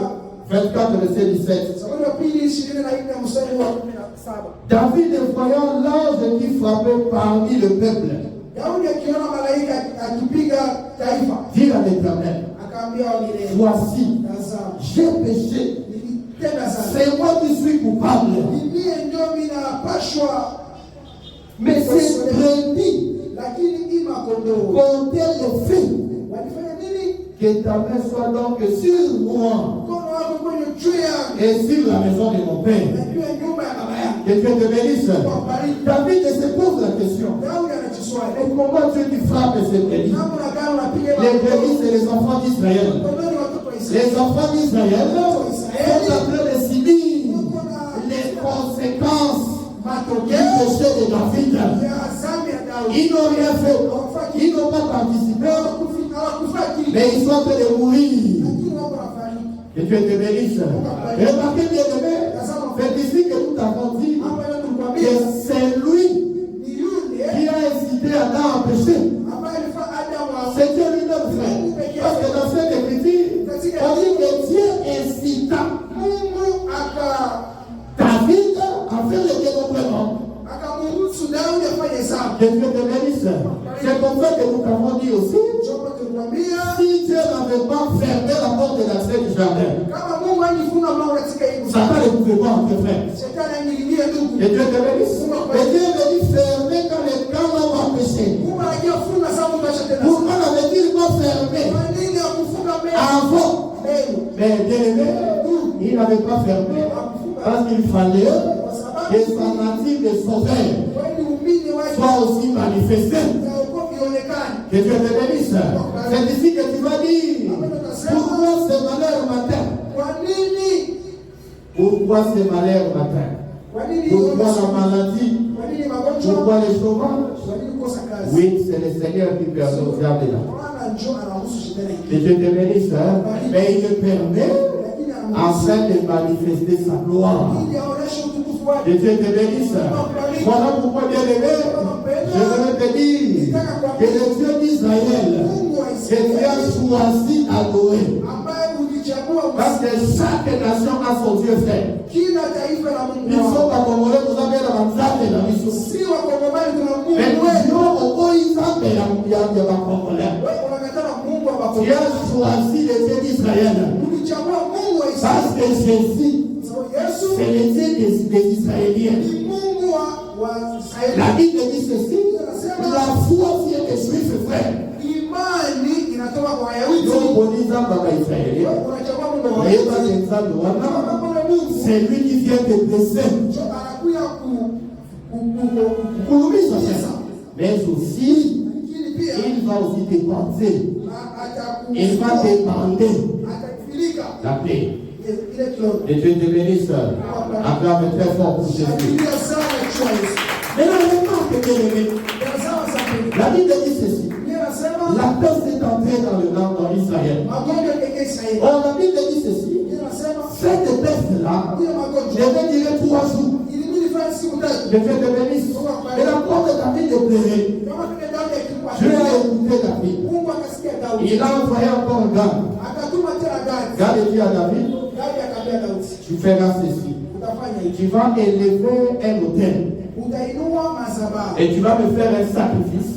Speaker 1: 24, verset 17. David, voyant l'ange qui frappait parmi le peuple, dit à l'Éternel, voici, j'ai péché. C'est moi qui suis coupable. Mais c'est prédit compter le fait que ta main soit donc sur moi et sur la maison de mon père. Que Dieu te bénisse. David se pose la question. Et comment Dieu qui frappe ces brebis? Les brebis, c'est les enfants d'Israël. Les enfants d'Israël sont en train de subir les conséquences du péché de David. Ils n'ont rien fait. Ils n'ont pas participé. Mais ils sont en train de mourir. Que Dieu te bénisse. Remarquez bien aimé, c'est ici que nous avons dit que c'est lui qui a incité Adam à pécher. C'est Dieu lui-même, frère. Parce que dans cette écriture, on dit que Dieu incita David à faire le dénombrement. Que Dieu te bénisse. C'est comme ça que nous avons dit aussi. Si Dieu n'avait pas fermé la porte de l'accès du jardin, Satan ne pouvait pas entrer, frère. Que Dieu te bénisse. Et Dieu veut dire fermer quand l'homme a péché. Pourquoi n'avait-il pas fermé avant? Mais bien aimé, il n'avait pas fermé parce qu'il fallait que sa nature de sauveur soit aussi manifestée. Que Dieu te bénisse. C'est ici que tu vas dire pourquoi ce malheur matin? Pourquoi ce malheur matin? Pourquoi la maladie? Pourquoi le chômage? Oui, c'est le Seigneur qui permet au diable là. Que Dieu te bénisse. Mais il le permet afin de manifester sa gloire. Que Dieu te bénisse. Voilà pourquoi, bien aimé, je veux te dire que le Dieu d'Israël, que Dieu a choisi d'adorer. Parce que chaque nation a son Dieu, frère. Il faut pas qu'on voulait nous amener dans la salle de la mission. Mais nous, au moins, ils savent qu'il y a un Congolais. Tu as choisi le Dieu d'Israël. Parce que Jésus, c'est le Dieu des Israéliens. La Bible dit ceci, la foi vient des Juifs, frère. C'est lui qui vient te blesser. Mais aussi, il va aussi te penser. Il va te bander la paix. Et Dieu te bénisse. Acclame très fort pour Jésus. Mais là, remarque, bien aimé. La Bible dit ceci. La peste est entrée dans le nord d'Israël. Or, la Bible dit ceci. Cette peste-là devait durer 3 jours. Que Dieu te bénisse. Et la porte de David est pleurée. Dieu a écouté David. Il a envoyé encore Gad. Gad dit à David, tu feras ceci. Tu vas élever un autel. Et tu vas me faire un sacrifice.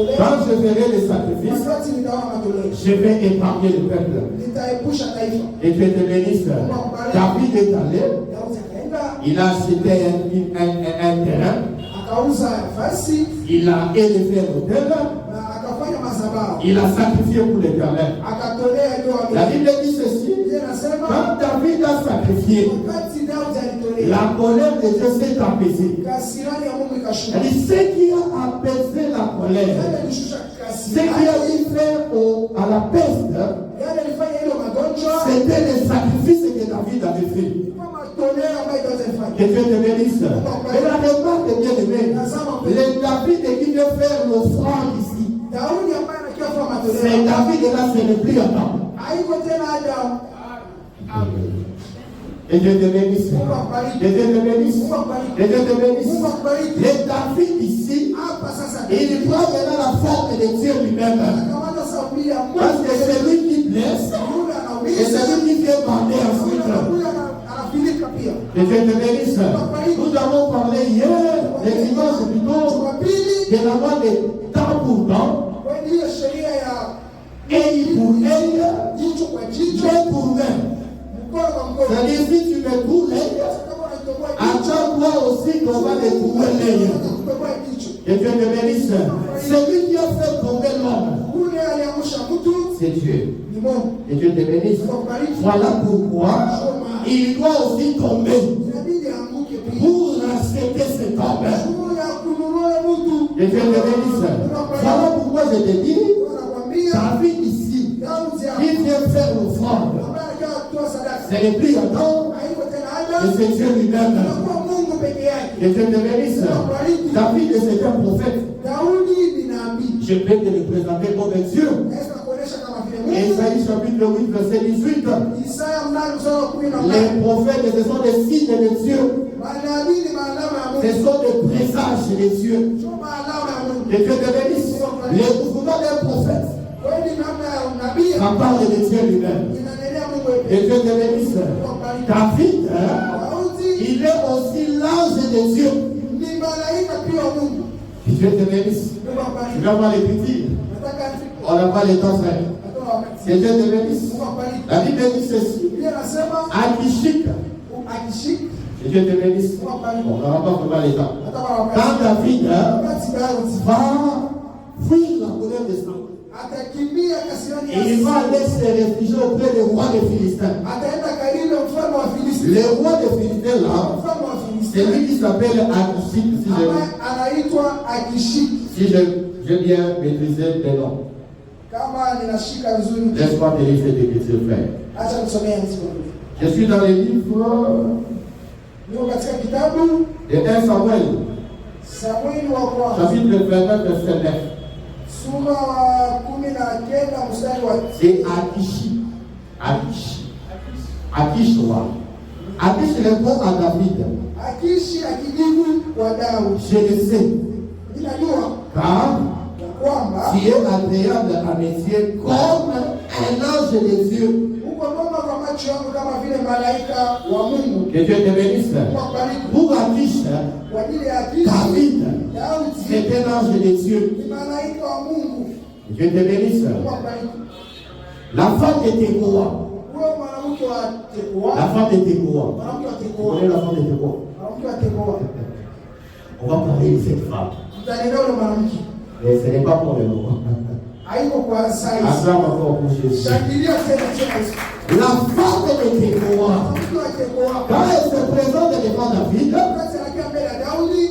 Speaker 2: matoleo,
Speaker 1: Quand je ferai les sacrifices,
Speaker 2: wakati nitaona matoleo,
Speaker 1: je vais épargner le peuple.
Speaker 2: nitaepusha taifa.
Speaker 1: Et Dieu te bénisse. David est allé,
Speaker 2: Daudi akaenda
Speaker 1: il a acheté un terrain,
Speaker 2: akauza nafasi
Speaker 1: il a élevé l'autel,
Speaker 2: na akafanya madhabahu,
Speaker 1: il a sacrifié pour l'Éternel.
Speaker 2: akatolea ndio
Speaker 1: La
Speaker 2: Biblia
Speaker 1: Bible dit ceci,
Speaker 2: inasema
Speaker 1: quand David a sacrifié,
Speaker 2: wakati Daudi alitolea,
Speaker 1: la colère de Dieu s'est apaisée.
Speaker 2: kasirani ya Mungu ikashuka.
Speaker 1: Elle dit, ce qui a apaisé la colère,
Speaker 2: Yale ilishusha
Speaker 1: ce qui
Speaker 2: kasirani,
Speaker 1: a mis fin à la peste,
Speaker 2: yale ilifanya hilo magonjwa,
Speaker 1: c'était les sacrifices que David avait fait.
Speaker 2: kwa matoleo ambayo Daudi alifanya.
Speaker 1: Que Dieu te bénisse. Et la remarque, bien aimé, les David qui vient faire l'offrande ici,
Speaker 2: Daudi ambaye anakiwa kwa matoleo,
Speaker 1: c'est David là, ce n'est plus à temps.
Speaker 2: haiko tena Adamu.
Speaker 1: Et Dieu te bénisse.
Speaker 2: Mungu akubariki.
Speaker 1: Et Dieu te bénisse.
Speaker 2: Mungu akubariki.
Speaker 1: Et Dieu te bénisse.
Speaker 2: Mungu akubariki.
Speaker 1: Les David ici,
Speaker 2: Hapa sasa
Speaker 1: il prend maintenant la forme de Dieu lui-même.
Speaker 2: anakamata sauti ya Mungu.
Speaker 1: Parce que c'est lui qui blesse
Speaker 2: Yule
Speaker 1: et c'est
Speaker 2: anaumiza,
Speaker 1: lui qui fait bander
Speaker 2: yule
Speaker 1: ensuite.
Speaker 2: anakuja anafilika pia.
Speaker 1: Que Dieu te bénisse. Nous avons parlé hier, les dimanches plutôt,
Speaker 2: Jumapili
Speaker 1: de la loi de temps pour temps,
Speaker 2: kwa hiyo sheria ya
Speaker 1: œil pour œil,
Speaker 2: jicho kwa jicho,
Speaker 1: main pour main.
Speaker 2: mkono kwa mkono.
Speaker 1: C'est-à-dire, si tu me couds l'œil,
Speaker 2: Kama unatoboa jicho,
Speaker 1: attends-toi aussi qu'on va te couper l'œil.
Speaker 2: kutoboa jicho.
Speaker 1: Que Dieu te bénisse. Celui qui a fait tomber l'homme,
Speaker 2: Yule aliamsha mtu
Speaker 1: c'est Dieu.
Speaker 2: ni Mungu.
Speaker 1: Que Dieu te bénisse.
Speaker 2: Mungu akubariki.
Speaker 1: Voilà pourquoi il doit aussi tomber
Speaker 2: Inabidi aanguke pia.
Speaker 1: pour racheter cet homme.
Speaker 2: Shughuli ya kununua mtu.
Speaker 1: Que Dieu te bénisse. Voilà pourquoi je te dis,
Speaker 2: Anakuambia
Speaker 1: David ici,
Speaker 2: Daudi hapa
Speaker 1: il vient faire l'offrande.
Speaker 2: ambaye anakiwa kutoa sadaka.
Speaker 1: Ce n'est plus attendre,
Speaker 2: Haiko tena
Speaker 1: mais
Speaker 2: Adamu.
Speaker 1: c'est Dieu lui-même.
Speaker 2: Anakuwa Mungu peke yake.
Speaker 1: Que Dieu te bénisse. David est un prophète.
Speaker 2: Daudi ni nabii.
Speaker 1: Je vais te le présenter comme Dieu.
Speaker 2: Naweza kuonesha kama vile Mungu.
Speaker 1: Esaïe chapitre 8, verset 18.
Speaker 2: Isaya mlango mstari wa 18.
Speaker 1: Les prophètes, ce sont des signes de Dieu.
Speaker 2: Manabii ni maalama ya
Speaker 1: Ce
Speaker 2: Mungu.
Speaker 1: sont des présages de Dieu.
Speaker 2: Sio maalama ya Mungu.
Speaker 1: Que Dieu te bénisse. Les mouvements d'un prophète,
Speaker 2: Kweli namna ya unabii
Speaker 1: ça parle de Dieu lui-même.
Speaker 2: inanenea Mungu
Speaker 1: Que
Speaker 2: pekee.
Speaker 1: Dieu te bénisse. David, hein,
Speaker 2: Daudi
Speaker 1: il est aussi l'ange de Dieu.
Speaker 2: ni malaika pia wa Mungu.
Speaker 1: Que Dieu te bénisse.
Speaker 2: Mungu
Speaker 1: Tu
Speaker 2: akubariki.
Speaker 1: vas voir les petits.
Speaker 2: Nataka
Speaker 1: On n'a pas le temps, frère.
Speaker 2: natoa wakati.
Speaker 1: Que Dieu te bénisse.
Speaker 2: Mungu akubariki.
Speaker 1: La Bible dit ceci.
Speaker 2: Biblia inasema
Speaker 1: Akishik.
Speaker 2: akishika
Speaker 1: Que Dieu te bénisse.
Speaker 2: Mungu akubariki.
Speaker 1: On n'aura pas vraiment le temps.
Speaker 2: Nataka wakati.
Speaker 1: Quand David hein,
Speaker 2: Wakati Daudi
Speaker 1: va fuir la colère de Saul,
Speaker 2: atakimbia kasirani
Speaker 1: et il va aller se réfugier auprès du roi des Philistins.
Speaker 2: ataenda karibu na mfalme wa Filisti.
Speaker 1: Le roi des Philistins là,
Speaker 2: Mfalme wa Filisti
Speaker 1: c'est lui qui s'appelle Akishik,
Speaker 2: ambaye anaitwa Akishiki.
Speaker 1: si j'ai bien maîtrisé le nom.
Speaker 2: Kama ninashika vizuri,
Speaker 1: Laisse-moi te laisser d'écriture, frère.
Speaker 2: acha nisomee mzigo.
Speaker 1: Je suis dans les livres
Speaker 2: Niko katika kitabu
Speaker 1: de 1 Samuel,
Speaker 2: Samueli wa kwanza
Speaker 1: chapitre 29, verset 9.
Speaker 2: sura wa 19 mstari wa
Speaker 1: C'est Akish. Akish. Akish, roi. Akish répond à David.
Speaker 2: Akishi akijibu kwa Daudi,
Speaker 1: Je le sais,
Speaker 2: ninajua
Speaker 1: car
Speaker 2: ya kwamba
Speaker 1: tu es agréable à mes yeux comme un ange de Dieu.
Speaker 2: uko mwema kwa macho yangu kama vile malaika wa Mungu.
Speaker 1: Que Dieu te bénisse.
Speaker 2: Mungu akubariki.
Speaker 1: Pour Akish,
Speaker 2: Kwa ajili ya Akishi,
Speaker 1: David,
Speaker 2: Daudi
Speaker 1: c'est un ange de Dieu.
Speaker 2: ni malaika wa Mungu.
Speaker 1: Que Dieu te bénisse.
Speaker 2: Mungu akubariki.
Speaker 1: La femme de Tekoa.
Speaker 2: Huyo mwanamke wa
Speaker 1: La
Speaker 2: Tekoa,
Speaker 1: femme de Tekoa.
Speaker 2: mwanamke wa
Speaker 1: Vous
Speaker 2: Tekoa,
Speaker 1: connaissez la femme de Tekoa?
Speaker 2: mwanamke wa Tekoa,
Speaker 1: On va parler de cette femme.
Speaker 2: mtanenea ule mwanamke
Speaker 1: Mais ce n'est pas pour le moment.
Speaker 2: haiko kwa saizi.
Speaker 1: Acclame encore pour Jésus.
Speaker 2: Shangilia tena tena Yesu.
Speaker 1: La femme de Tekoa.
Speaker 2: Mwanamke wa Tekoa,
Speaker 1: Quand elle se présente devant David,
Speaker 2: wakati anakia mbele ya Daudi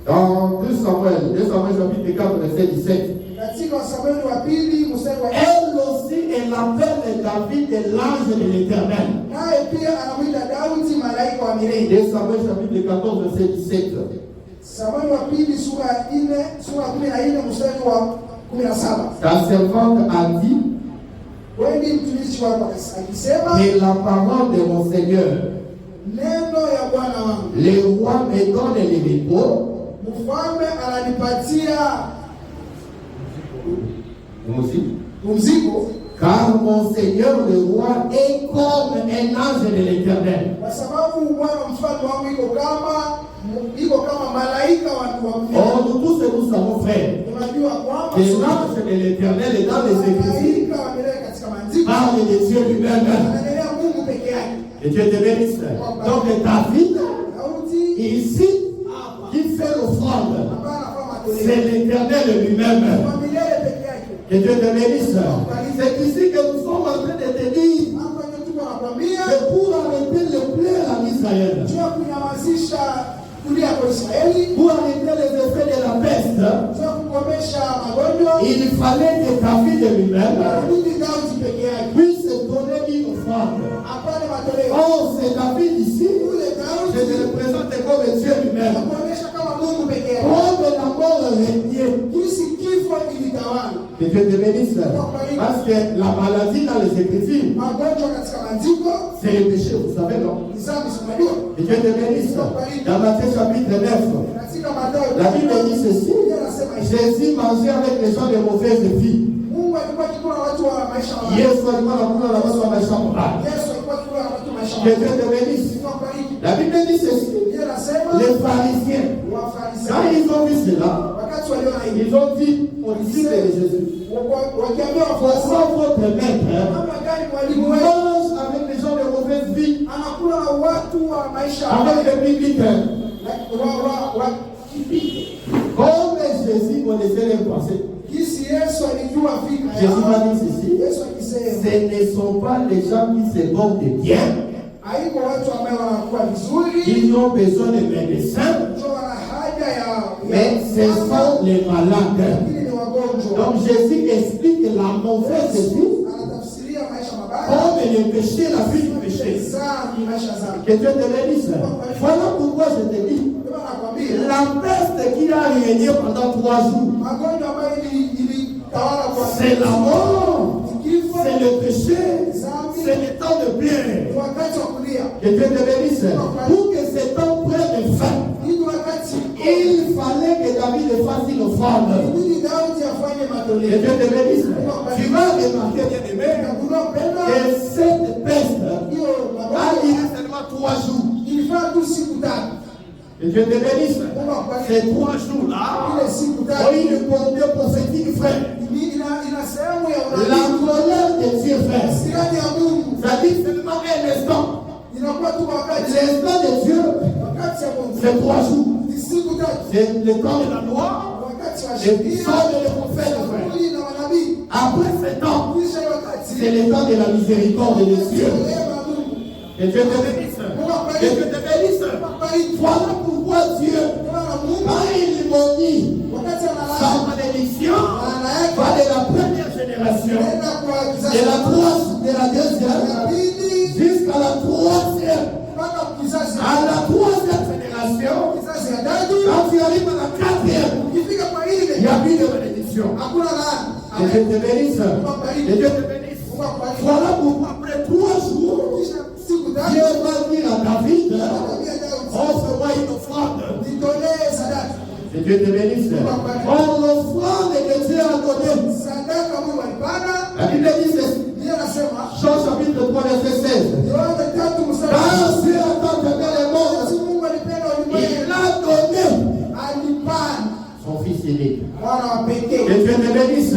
Speaker 1: dans 2 Samuel chapitre 4, verset 17,
Speaker 2: katika Samueli wa pili mstari wa
Speaker 1: elle aussi, elle appelle David l'ange de l'Éternel.
Speaker 2: naye pia anamwita Daudi malaika wa milele.
Speaker 1: 2 Samuel chapitre 14, verset 17.
Speaker 2: Samueli wa pili sura ya 14 mstari wa 17.
Speaker 1: Ta servante a dit
Speaker 2: Wewe ni mtumishi wako akisema,
Speaker 1: que la parole de mon Seigneur,
Speaker 2: neno ya Bwana wangu,
Speaker 1: le roi me donne le repos.
Speaker 2: mfalme ananipatia
Speaker 1: Moi aussi.
Speaker 2: pumziko,
Speaker 1: Car mon Seigneur le roi est comme un ange de l'Éternel.
Speaker 2: kwa sababu Bwana mfalme wangu iko kama iko kama malaika wa kuabudia.
Speaker 1: Or nous tous et nous savons, frère,
Speaker 2: Tunajua kwamba
Speaker 1: que l'ange de l'Éternel est dans les Écritures,
Speaker 2: malaika wa milele katika maandiko
Speaker 1: parle de Dieu lui-même.
Speaker 2: anaendelea Mungu peke yake.
Speaker 1: Et Dieu te bénisse. Donc David,
Speaker 2: Daudi
Speaker 1: ici, qui fait l'offrande,
Speaker 2: ambaye anafanya matoleo
Speaker 1: c'est l'Éternel lui-même.
Speaker 2: kwa milele peke yake.
Speaker 1: Que Dieu te bénisse. C'est ici que nous sommes en train de te dire
Speaker 2: Hapa ndio tuko nakwambia
Speaker 1: que pour arrêter le plaire en Israël,
Speaker 2: juu ya kunyamazisha kulia kwa Israeli,
Speaker 1: pour arrêter les effets de la peste,
Speaker 2: juu ya kukomesha magonjwa,
Speaker 1: il fallait que David lui-même
Speaker 2: inabidi Daudi peke yake
Speaker 1: puisse donner une offrande.
Speaker 2: apane matoleo.
Speaker 1: Oh, c'est David ici,
Speaker 2: Ule
Speaker 1: je
Speaker 2: Daudi
Speaker 1: te représente comme Dieu lui-même.
Speaker 2: anakuonyesha kama Mungu peke yake.
Speaker 1: Comme la mort régnait.
Speaker 2: Jinsi kifo ilitawala.
Speaker 1: Que Dieu te bénisse. Parce que la maladie dans les Écritures,
Speaker 2: Magonjwa katika maandiko
Speaker 1: c'est le péché, vous savez, non?
Speaker 2: ni dhambi, si unajua?
Speaker 1: Que Dieu te bénisse. Dans Matthieu chapitre 9,
Speaker 2: Katika Mathayo
Speaker 1: la Bible dit ceci.
Speaker 2: Biblia inasema hivi.
Speaker 1: Jésus mangeait avec les gens de mauvaise vie.
Speaker 2: Mungu alikuwa akikula na watu wa maisha mabaya.
Speaker 1: Yesu alikuwa anakula na watu wa maisha mabaya.
Speaker 2: Yesu alikuwa akikula na watu wa maisha
Speaker 1: Que
Speaker 2: mabaya.
Speaker 1: Dieu te bénisse.
Speaker 2: Tunakubariki.
Speaker 1: La Bible dit ceci.
Speaker 2: Biblia inasema
Speaker 1: Les pharisiens, quand
Speaker 2: Wafarisayo
Speaker 1: ils ont vu cela,
Speaker 2: wakati waliona hivi
Speaker 1: ils ont dit aux disciples de Jésus,
Speaker 2: wakiambia wafuasi
Speaker 1: pourquoi votre maître
Speaker 2: namna gani mwalimu wetu
Speaker 1: mange avec les gens de mauvaise vie,
Speaker 2: anakula na watu wa maisha
Speaker 1: avec les publics?
Speaker 2: wa kipindi.
Speaker 1: Comme Jésus connaissait les pensées,
Speaker 2: Kisi Yesu alijua fikra
Speaker 1: Jésus va
Speaker 2: yao.
Speaker 1: dire ceci.
Speaker 2: Yesu akisema
Speaker 1: Ce ne sont pas les gens qui se portent bien,
Speaker 2: haiko watu ambao wanakuwa vizuri
Speaker 1: qui ont besoin de médecins,
Speaker 2: ndio wana haja ya
Speaker 1: mais ce sont les malades.
Speaker 2: Hili ni wagonjwa.
Speaker 1: Donc Jésus explique la mauvaise vie
Speaker 2: Anatafsiria maisha mabaya
Speaker 1: comme le péché, la vie du péché.
Speaker 2: zambi, maisha zambi.
Speaker 1: Que Dieu te bénisse. Voilà pourquoi je te dis,
Speaker 2: Ndio nakwambia
Speaker 1: la peste qui a régné pendant 3 jours,
Speaker 2: magonjwa ambayo ilitawala kwa
Speaker 1: c'est la mort,
Speaker 2: kifo,
Speaker 1: c'est le péché, c'est le temps de plaire.
Speaker 2: ni wakati wa kulia.
Speaker 1: Que Dieu te bénisse. Pour que ce temps prenne fin,
Speaker 2: Hili wakati
Speaker 1: il fallait que David fasse une offrande.
Speaker 2: ili Daudi afanye
Speaker 1: Que
Speaker 2: matoleo.
Speaker 1: Dieu te bénisse. Tu vas remarquer, bien aimé,
Speaker 2: Unapenda
Speaker 1: que cette peste
Speaker 2: hiyo
Speaker 1: a
Speaker 2: magonjwa
Speaker 1: duré seulement 3 jours.
Speaker 2: ilifaa tu siku tatu.
Speaker 1: Que Dieu te bénisse.
Speaker 2: Mungu akubariki.
Speaker 1: Ces 3 jours-là
Speaker 2: Ile siku
Speaker 1: ont
Speaker 2: tatu
Speaker 1: une portée prophétique, frère.
Speaker 2: ina sehemu ya
Speaker 1: La
Speaker 2: unabii.
Speaker 1: colère de Dieu, frère.
Speaker 2: Sirani ya Mungu
Speaker 1: Ça dit seulement un instant.
Speaker 2: inakuwa tu wakati
Speaker 1: L'instant de Dieu,
Speaker 2: wakati ya Mungu.
Speaker 1: c'est 3 jours.
Speaker 2: Ni siku tatu.
Speaker 1: C'est le temps de la loi,
Speaker 2: Wakati wa
Speaker 1: le
Speaker 2: sheria
Speaker 1: temps de les prophètes, frère.
Speaker 2: na manabii.
Speaker 1: Après ce temps,
Speaker 2: Kisha wakati
Speaker 1: c'est le temps de la miséricorde de Dieu.
Speaker 2: neema ya Mungu.
Speaker 1: Que Dieu te bénisse. Que Dieu te bénisse.
Speaker 2: Bariki.
Speaker 1: Voilà pourquoi Dieu,
Speaker 2: Bwana Mungu
Speaker 1: quand il maudit
Speaker 2: wakati analala
Speaker 1: sa malédiction,
Speaker 2: maana yake
Speaker 1: va de la première génération,
Speaker 2: anaenda kwa
Speaker 1: de
Speaker 2: kizazi
Speaker 1: la troisième, de la
Speaker 2: cha
Speaker 1: deuxième,
Speaker 2: pili
Speaker 1: jusqu'à la troisième.
Speaker 2: mpaka kizazi
Speaker 1: À la troisième génération,
Speaker 2: kizazi ya tatu.
Speaker 1: quand tu arrives à la quatrième,
Speaker 2: Ukifika kwa
Speaker 1: il
Speaker 2: ile
Speaker 1: y a plus de malédiction.
Speaker 2: hakuna laana.
Speaker 1: Que Dieu te bénisse. Que Dieu te bénisse.
Speaker 2: Mungu akubariki.
Speaker 1: Voilà pourquoi après 3 jours,
Speaker 2: Kisha siku tatu
Speaker 1: Dieu va dire à David,
Speaker 2: akamwambia Daudi,
Speaker 1: offre-moi une offrande.
Speaker 2: nitolee sadaka.
Speaker 1: Que Dieu te bénisse. Oh, l'offrande que Dieu a donnée.
Speaker 2: Sadaka Mungu alipana.
Speaker 1: La Bible dit ceci.
Speaker 2: Ndiye anasema
Speaker 1: Jean chapitre 3 verset 16.
Speaker 2: Yohana 3 mstari
Speaker 1: Car Dieu a tant aimé le monde,
Speaker 2: Yesu Mungu alipenda
Speaker 1: il
Speaker 2: ulimwengu
Speaker 1: a donné
Speaker 2: alipana
Speaker 1: son fils unique.
Speaker 2: mwana wa
Speaker 1: Que
Speaker 2: pekee.
Speaker 1: Dieu te bénisse.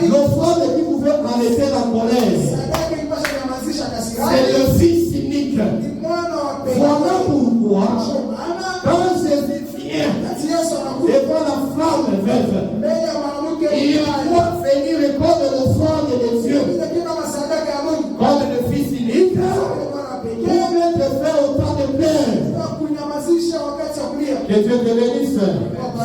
Speaker 1: L'offrande qui pouvait arrêter la colère,
Speaker 2: Sadaka ilipaswa kunyamazisha
Speaker 1: c'est
Speaker 2: kasirani.
Speaker 1: le fils unique.
Speaker 2: Ni mwana wa pekee.
Speaker 1: Voilà pourquoi,
Speaker 2: Ndio maana
Speaker 1: quand Jésus vient
Speaker 2: wakati Yesu anakuja
Speaker 1: devant la femme veuve,
Speaker 2: mbele ya mwanamke
Speaker 1: il doit venir comme l'offrande de Dieu,
Speaker 2: ile kama sadaka ya Mungu.
Speaker 1: comme le fils unique,
Speaker 2: Mwana wa pekee
Speaker 1: pour mettre fin au temps de plaire.
Speaker 2: na kunyamazisha wakati wa kulia.
Speaker 1: Que Dieu te bénisse.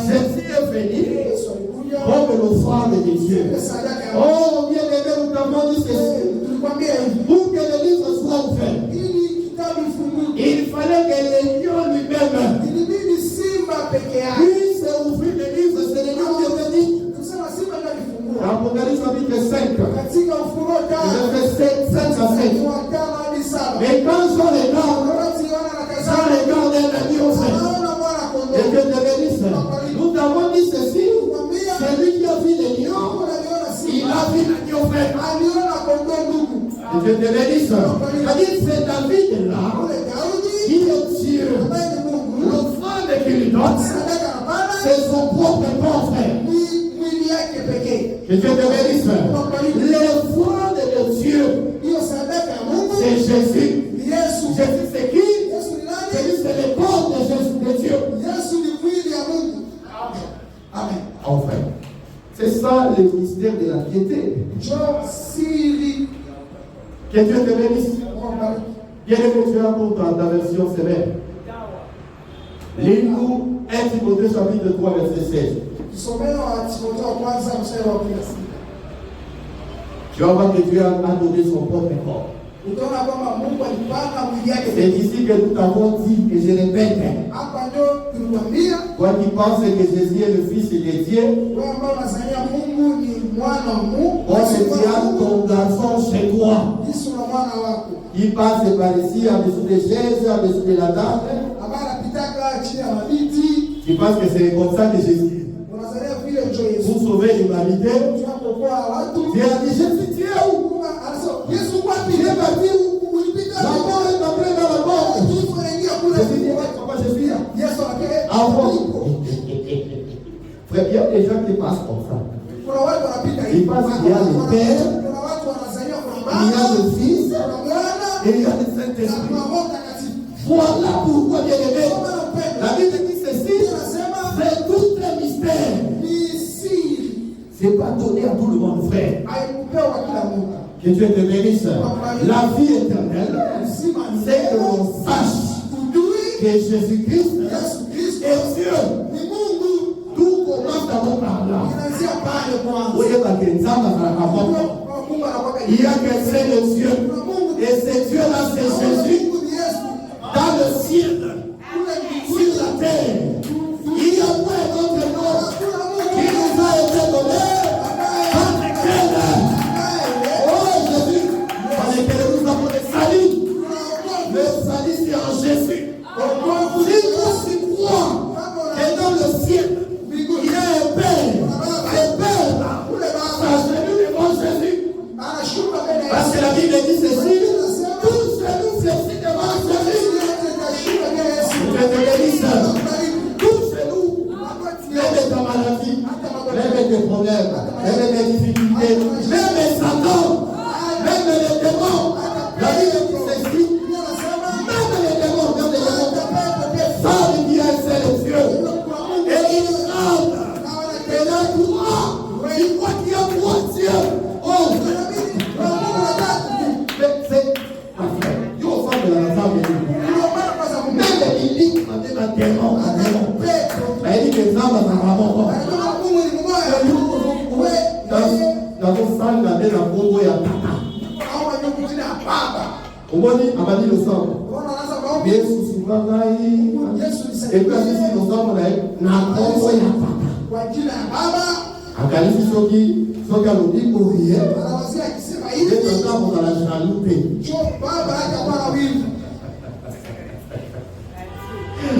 Speaker 1: Jésus est venu
Speaker 2: Yesu alikuja
Speaker 1: comme l'offrande de Dieu.
Speaker 2: ile sadaka ya Mungu.
Speaker 1: Oh, bien aimé, nous t'avons dit ceci.
Speaker 2: Tulikwambia hivi
Speaker 1: Pour que le livre soit ouvert,
Speaker 2: ili kitabu ifunguke
Speaker 1: il fallait que le lion lui-même
Speaker 2: ilibidi simba peke yake.
Speaker 1: puisse ouvrir le livre. C'est le lion qui était dit.
Speaker 2: Tusema simba ndio alifungua.
Speaker 1: Apocalypse chapitre 5,
Speaker 2: Katika Ufunuo 5
Speaker 1: verset 5 à 7.
Speaker 2: wa 5 hadi 7.
Speaker 1: Mais quand Jean regarde,
Speaker 2: Wakati Yohana
Speaker 1: Jean
Speaker 2: anakazana
Speaker 1: regarde un agneau, frère.
Speaker 2: anaona mwana
Speaker 1: Et
Speaker 2: kondoo.
Speaker 1: que te bénisse. Nous t'avons dit ceci.
Speaker 2: Kwambia
Speaker 1: Celui qui a vu le lion,
Speaker 2: aliona
Speaker 1: il
Speaker 2: simba.
Speaker 1: a vu l'agneau, frère.
Speaker 2: Aliona kondoo ndugu.
Speaker 1: Et Dieu te bénisse. C'est-à-dire, c'est David là
Speaker 2: Ule Daudi
Speaker 1: qui est Dieu.
Speaker 2: ambaye ni Mungu
Speaker 1: L'offrande qu'il donne,
Speaker 2: sadaka hapana
Speaker 1: c'est son propre corps, frère.
Speaker 2: ni mwili yake pekee.
Speaker 1: Que Dieu te bénisse, frère. L'offrande de Dieu,
Speaker 2: Hiyo sadaka ya Mungu
Speaker 1: c'est Jésus.
Speaker 2: ni Yesu.
Speaker 1: Jésus, c'est qui?
Speaker 2: Yesu ni nani?
Speaker 1: C'est le corps de Jésus, de Dieu.
Speaker 2: Yesu ni mwili ya Mungu. Amen.
Speaker 1: Enfin, c'est ça le mystère de la piété.
Speaker 2: Njoo siri.
Speaker 1: Que Dieu te bénisse.
Speaker 2: Mungu abariki.
Speaker 1: Bien-aimé, tu as pour ta version sévère. Lis-nous 1 Timothée chapitre 3, verset 16.
Speaker 2: Tusomee wa Timotheo wa kwanza mstari wa 16.
Speaker 1: Tu vas voir que Dieu a donné son propre corps.
Speaker 2: Utaona kwamba Mungu alipanga mwili yake.
Speaker 1: C'est ici que nous t'avons dit, et je répète,
Speaker 2: Hapa ndio tulikwambia
Speaker 1: toi qui penses que Jésus est le Fils de Dieu,
Speaker 2: wewe ambao unazania Mungu ni mwana wa Mungu.
Speaker 1: on se tient ton garçon chez toi.
Speaker 2: Yesu na mwana wako.
Speaker 1: Il passe par ici, en dessous des chaises, en dessous de la table.
Speaker 2: Ambaye anapitaka chini ya mabiti.
Speaker 1: Tu penses que c'est comme ça que Jésus,
Speaker 2: Unazania vile ndio Yesu.
Speaker 1: pour sauver l'humanité,
Speaker 2: Tunapokuwa watu.
Speaker 1: Dieu a dit, Jésus, tu es où?
Speaker 2: Anasema Yesu wapi?
Speaker 1: Il est parti où?
Speaker 2: Ulipita
Speaker 1: La mort est entrée dans la mort.
Speaker 2: Yesu anaingia kule.
Speaker 1: Jésus dit, papa, je suis là.
Speaker 2: Yesu anapiga.
Speaker 1: Avant. Frère, il y a des gens qui passent comme ça.
Speaker 2: Kuna watu wanapita
Speaker 1: Il passe, il y a le Père,
Speaker 2: Kuna watu wanazania kwa
Speaker 1: il y a
Speaker 2: Baba.
Speaker 1: le Fils,
Speaker 2: Kuna Mwana.
Speaker 1: et il y a le
Speaker 2: Na
Speaker 1: Saint-Esprit.
Speaker 2: kuna Roho Mtakatifu.
Speaker 1: Voilà pourquoi, bien aimé,
Speaker 2: Kama unapenda.
Speaker 1: la Bible dit ceci,
Speaker 2: Anasema
Speaker 1: c'est tout un mystère.
Speaker 2: ni siri.
Speaker 1: C'est pas donné à tout le monde, frère.
Speaker 2: Haikupewa kila mtu.
Speaker 1: Que Dieu te bénisse. La vie éternelle,
Speaker 2: Uzima ni
Speaker 1: c'est que l'on sache
Speaker 2: kujui
Speaker 1: que Jésus-Christ
Speaker 2: Yesu Kristo
Speaker 1: est Dieu.
Speaker 2: ni Mungu.
Speaker 1: Tout commence d'abord par là.
Speaker 2: Inaanzia pale kwanza.
Speaker 1: Vous voyez, il
Speaker 2: Mungu anakuwa
Speaker 1: y a qu'un seul Dieu. Et ce Dieu-là, c'est Jésus.
Speaker 2: Mungu ni Yesu.
Speaker 1: Dans le ciel,
Speaker 2: Kule
Speaker 1: sur la terre, il y a pas un autre nom qui nous a été donné par lequel, oh Jésus, par lequel nous avons le salut. Le salut, c'est en Jésus. Si nous croyons que dans le ciel, il y a un Père, ça c'est lui devant Jésus.
Speaker 2: anashuka mbele ya
Speaker 1: Parce que la Bible dit ceci, tous genoux fléchis devant Jésus. Je te bénisse. Tous genoux, même ta maladie, même tes problèmes, même tes difficultés, même Satan, même les démons. La Bible dit ceci, même les démons, ça veut dire c'est le Dieu. Et il rentre. Et là, il croit qu'il y a trois dieux. Oh, c'est parfait. Il ressemble à la femme de Dieu. Même il dit, on dit un démon, un démon. Il dit que ça va s'en ramasser. Dans une salle, il y a des Congo et à Tata. Au moins, il m'a dit le sang. Bien souvent, et puis, ici, le sang, on a Congo et à Tata. Angalisi soki alobi boye nde totamboka na jaloux te.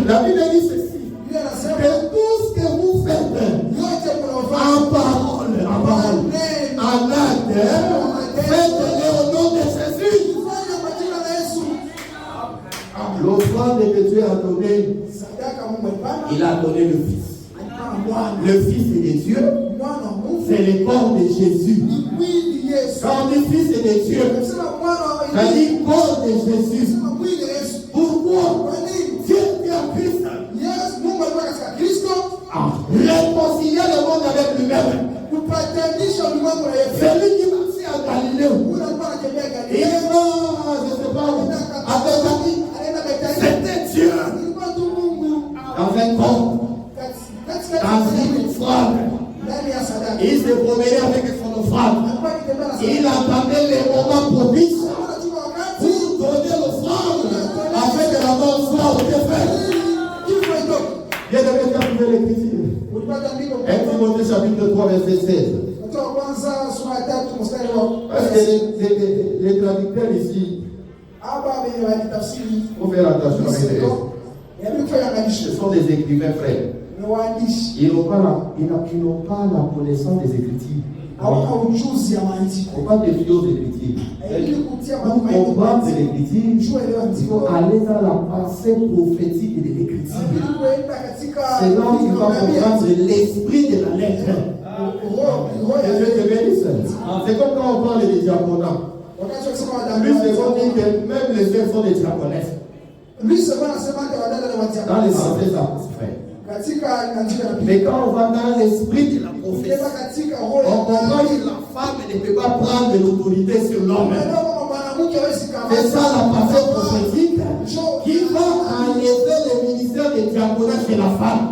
Speaker 1: La Bible dit ceci, que tout ce que vous faites en parole, en acte, faites-le au nom de Jésus. L'offrande que Dieu a donné, il a donné le Fils. Le Fils est de Dieu, c'est le corps de Jésus. Quand le Fils est de Dieu, ça dit corps de Jésus. Pourquoi Dieu qui a Christ a réconcilié le monde avec lui-même. C'est lui qui marchait à Galilée. Il est mort, je ne sais pas où, avec David. C'était Dieu dans un corps. Dans une offrande. Il se promenait avec son offrande. Il attendait les moments propices pour donner l'offrande afin que la mort soit faite. Bien aimé, tu as trouvé l'écriture. 1 Timothée chapitre 3, verset 16. Parce que les traducteurs ici, il faut faire attention avec les restes. Ce sont des écrivains, frères. Ils n'ont pas la connaissance des Écritures. On ne peut pas défier aux Écritures.
Speaker 3: Pour comprendre l'écriture, il faut aller dans la pensée prophétique de l'écriture. C'est là où tu vas comprendre l'esprit de la lettre. C'est comme quand on parle des diaconats. Lui, c'est qu'on dit que même les sœurs sont des diaconesses. Dans les Français, ça se fait. Mais quand on va dans l'esprit de la prophétie, on comprend que la femme ne peut pas prendre l'autorité sur l'homme. C'est ça la pensée prophétique qui va enlever le ministère des diaconats chez la femme.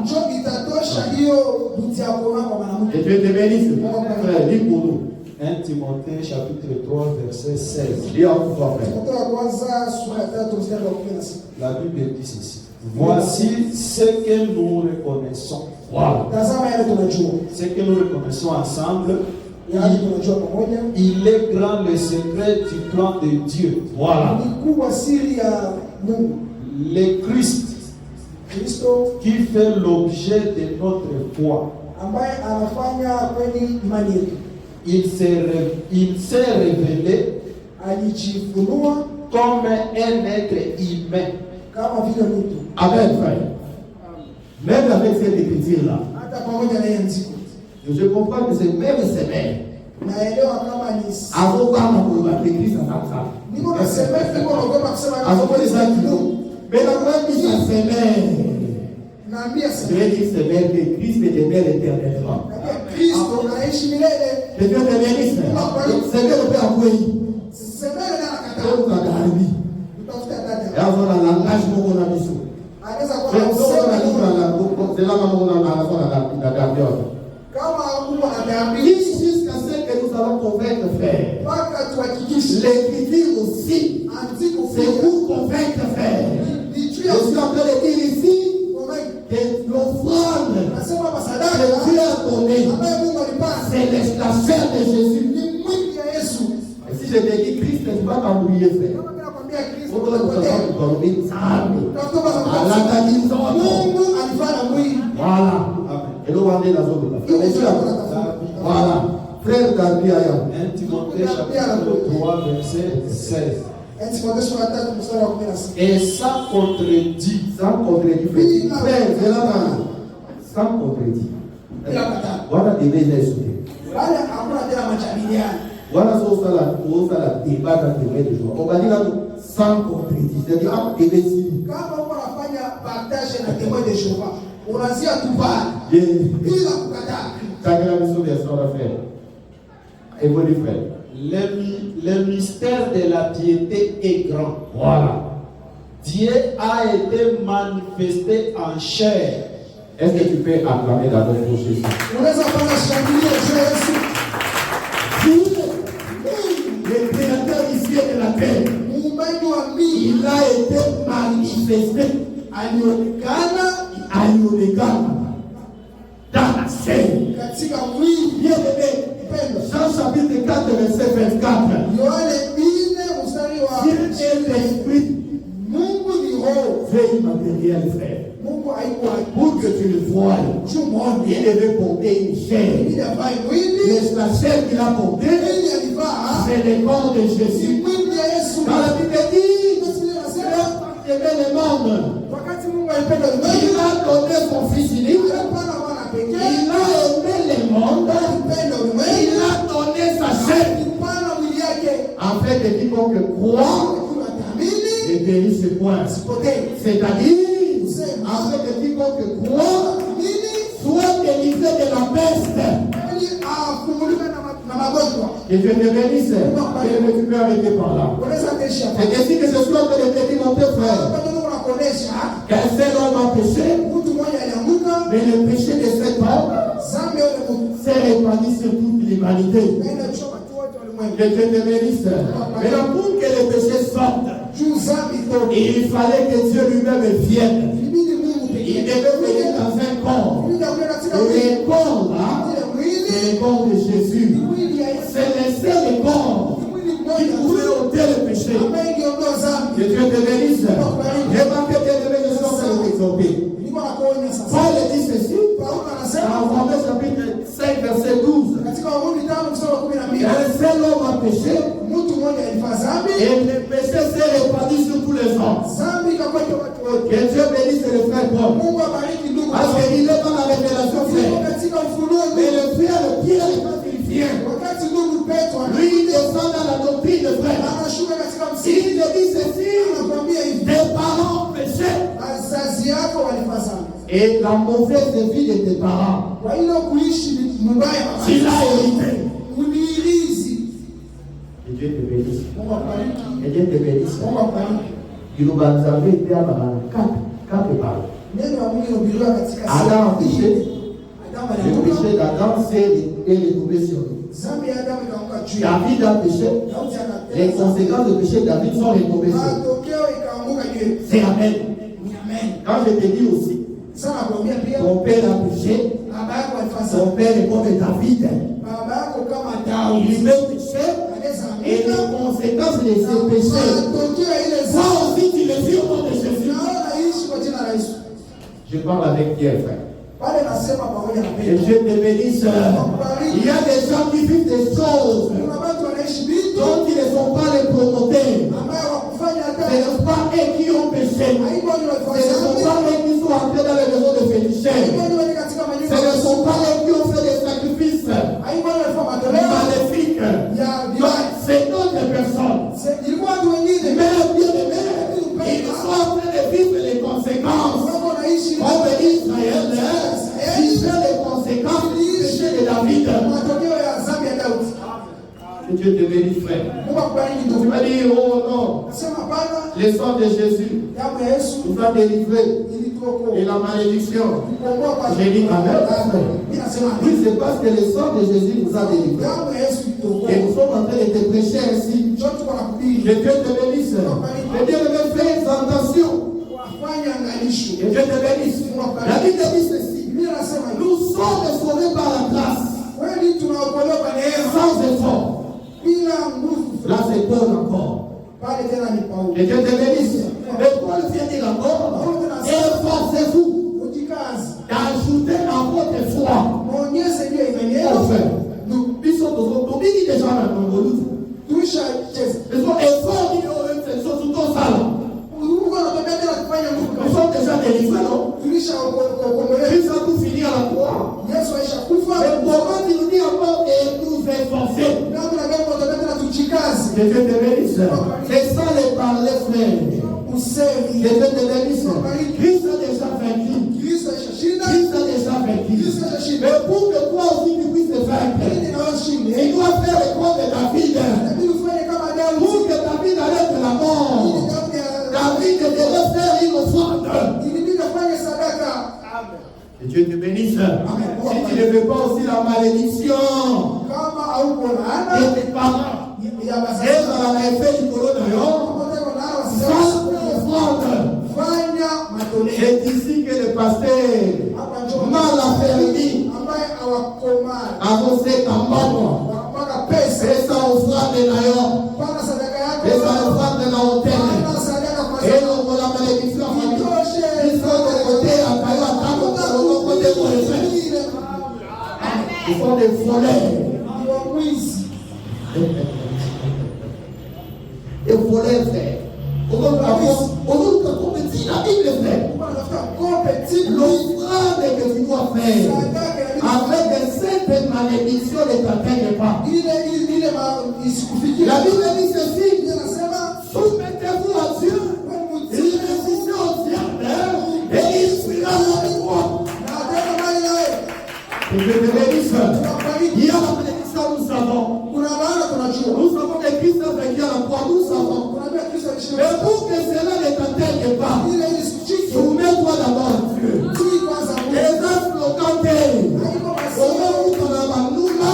Speaker 3: Et Dieu te bénisse. Frère, lis pour nous.
Speaker 4: 1 Timothée chapitre 3 verset 16.
Speaker 3: Lis en toi, frère.
Speaker 4: La Bible dit ceci. Voici ce que nous reconnaissons.
Speaker 3: Voilà.
Speaker 4: Ce que nous reconnaissons ensemble. Il est grand le secret du plan de Dieu.
Speaker 3: Voilà.
Speaker 4: Le Christ qui fait l'objet de notre foi. Il s'est révélé comme un être humain.
Speaker 3: Amen, frère. Même avec cette écriture-là, je comprends que c'est même semaine. Avant qu'on va l'église en Afrique. Mais la même mise en semaine. Je vais dire semaine que Christ demeure éternellement. Que Dieu te bénisse. C'est bien le Père Aboué. C'est bien le Garibi. Et avant la langage, nous avons mis ça. C'est là qu'on a la gardiole. Jusqu'à ce que nous allons convaincre, frère. L'écriture aussi, c'est pour convaincre, frère. Je suis en train de dire ici que l'offrande que Dieu a donnée, c'est la chair de Jésus. Et si je te dis Christ, tu vas t'embrouiller, frère. Voilà. Et nous allons dans zone. Voilà. Frère Gabriel.
Speaker 4: 1 Timothée chapitre 3 verset 16. Et sans contredit.
Speaker 3: Sans contredit. Frère, c'est là. Sans contredit. Voilà des belles voilà ce que la débat dans le de joie. On va dire sans contredit. C'est-à-dire, on décide.
Speaker 2: Quand on partage la témoin de Jéhovah, on a dit à tout bas.
Speaker 3: Chacun a mis son version à faire. Et vous les frères.
Speaker 4: Le mystère de la piété est grand.
Speaker 3: Voilà.
Speaker 4: Dieu a été manifesté en chair.
Speaker 3: Est-ce que tu peux acclamer d'abord pour Jésus? Le créateur ici de la terre, il a été manifesté à Yonekana, dans la chair. Bien aimé, Jean chapitre 4, verset 24. Dieu est l'esprit. Veille matériel, frère. Pour que tu le vois, il devait porter une chair. Mais la chair qu'il a portée, c'est le corps de Jésus. Dans la Bible dit, il aimait le monde. Il a donné son fils unique. Il a aimé le monde. Il a donné sa chair. En fait, quiconque croit, et guérit ce point. C'est-à-dire, afin que quiconque croit soit délivré de la peste. Que Dieu te bénisse. Et tu peux arrêter par là. C'est ainsi que ce soir que je te dis, mon frère, qu'un seul homme a péché, mais le péché de cet homme s'est répandu sur toute l'humanité. Que Dieu te bénisse. Mais pour que le péché sorte, il fallait que Dieu lui-même vienne. Il devait venir dans un corps. Et le corps là, c'est le corps de Jésus. C'est le seul corps qui pouvait ôter le péché. Que Dieu te bénisse. Remarquez que Dieu te l'exalter. Paul dit ceci dans Romains chapitre 5 verset 12. Un seul homme a péché et le frère Paul. Parce qu'il est dans la révélation frère. Mais le frère Pierre, quand il vient, lui il descend dans la doctrine de frère. Il dit ceci, tes parents péchaient. Et la mauvaise vie de tes parents, tu l'as hérité. Et Dieu te bénisse. Et Dieu te bénisse. Il nous a été à quatre paroles. Adam a péché. Le péché d'Adam, c'est les tomber sur lui. David a péché. Les conséquences du péché de David sont retombées sur lui. C'est Amen. Quand je te dis aussi, ton père a péché, son père est comme David. Il met péché et les conséquences de ses péchés. Toi aussi, tu le vis au nom de Jésus. Je parle avec Pierre, frère. Et Dieu te bénisse. Il y a des gens qui vivent des choses dont ils ne sont pas les promoteurs. Ce ne sont pas eux qui ont péché. Ce ne sont pas eux qui sont entrés dans les maisons de féticheurs. Ce ne sont pas eux qui ont fait des sacrifices maléfiques. C'est d'autres personnes. Mais bien aimé, ils sont en train de vivre les conséquences. Comme Israël vivait les conséquences du péché de David. Que Dieu te bénisse, frère. Tu vas dire, oh non, le sang de Jésus nous a délivrés de la malédiction. J'ai dit Amen. Oui, c'est parce que le sang de Jésus nous a délivrés. Et nous sommes en train de te prêcher ainsi. Que Dieu te bénisse. Que Dieu te fasse attention. Que Dieu te bénisse. La Bible dit ceci. Nous sommes sauvés par la grâce. Sans effort. Là, c'est Paul encore. Que Dieu te bénisse. Mais Paul vient dire encore, efforcez-vous d'ajouter à votre foi. Enfin, nous sommes déjà dans le monde. Nous sommes efforts, nous sommes tout ça. Nous sommes déjà délivrés, non? Christ a tout fini à la croix. Mais pourquoi tu nous dis encore et nous efforcer? Que Dieu te bénisse. C'est ça les parler, frère. Que Dieu te bénisse. Christ a déjà vaincu. Christ a déjà vaincu. Mais pour que toi aussi tu puisses te vaincre, il doit faire le corps de David. Pour que David arrête la mort. David devait faire une offrande. Que Dieu te bénisse. Si tu ne veux pas aussi la malédiction de tes parents, et dans l'effet du coronavirus, c'est ici que le pasteur mal affermi avancé en mort. Et ça offrande de l'ailleurs. Et ça offrande de la hôtel. Et donc la malédiction famille. Ils sont de côté à Taïwan, de côté pour les frères. Ils sont des voleurs. Des voleurs, frère. On nous compétit la Bible, frère. L'offrande que tu dois faire avec des saintes malédictions ne t'atteignent pas. La Bible dit ceci. Soumettez-vous à Dieu. Résistez au diable. Et il fuira de toi. Que Dieu te bénisse. Il y a la malédiction, nous savons. Nous savons que Christ a vaincu à la croix, nous savons. Mais pour que cela ne t'atteigne pas, soumets-toi d'abord à Dieu. Les œuvres locantes, on va vous faire la manoula,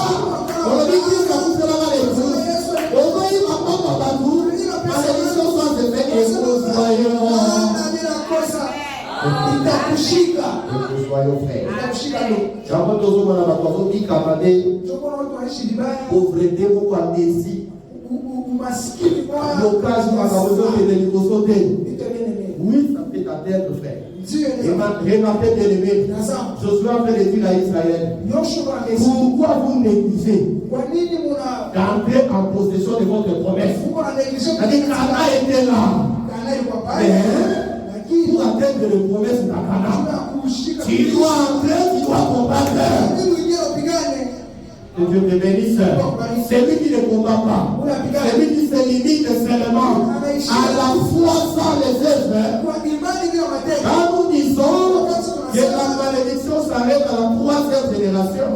Speaker 3: on va dire qu'il va vous faire la malédiction. On va y avoir ma batou, malédiction sans effet et nous voyons. Nous voyons frère. J'avais toujours mon abattoir qui camarade, pauvreté ou amnésie. L'occasion à la maison de l'hélicosauté. Oui, ça fait ta tête, frère. Remarquez bien aimé. Josué a fait le dire à Israël. Pourquoi vous négligez d'entrer en possession de votre promesse? C'est-à-dire qu'Anna était là. Mais pour atteindre les promesses de la Canaan. Tu dois entrer, tu dois combattre. Que Dieu te bénisse. C'est lui qui ne combat pas. C'est lui qui se limite seulement à la foi sans les œuvres. Quand nous disons que la malédiction s'arrête à la 3e génération,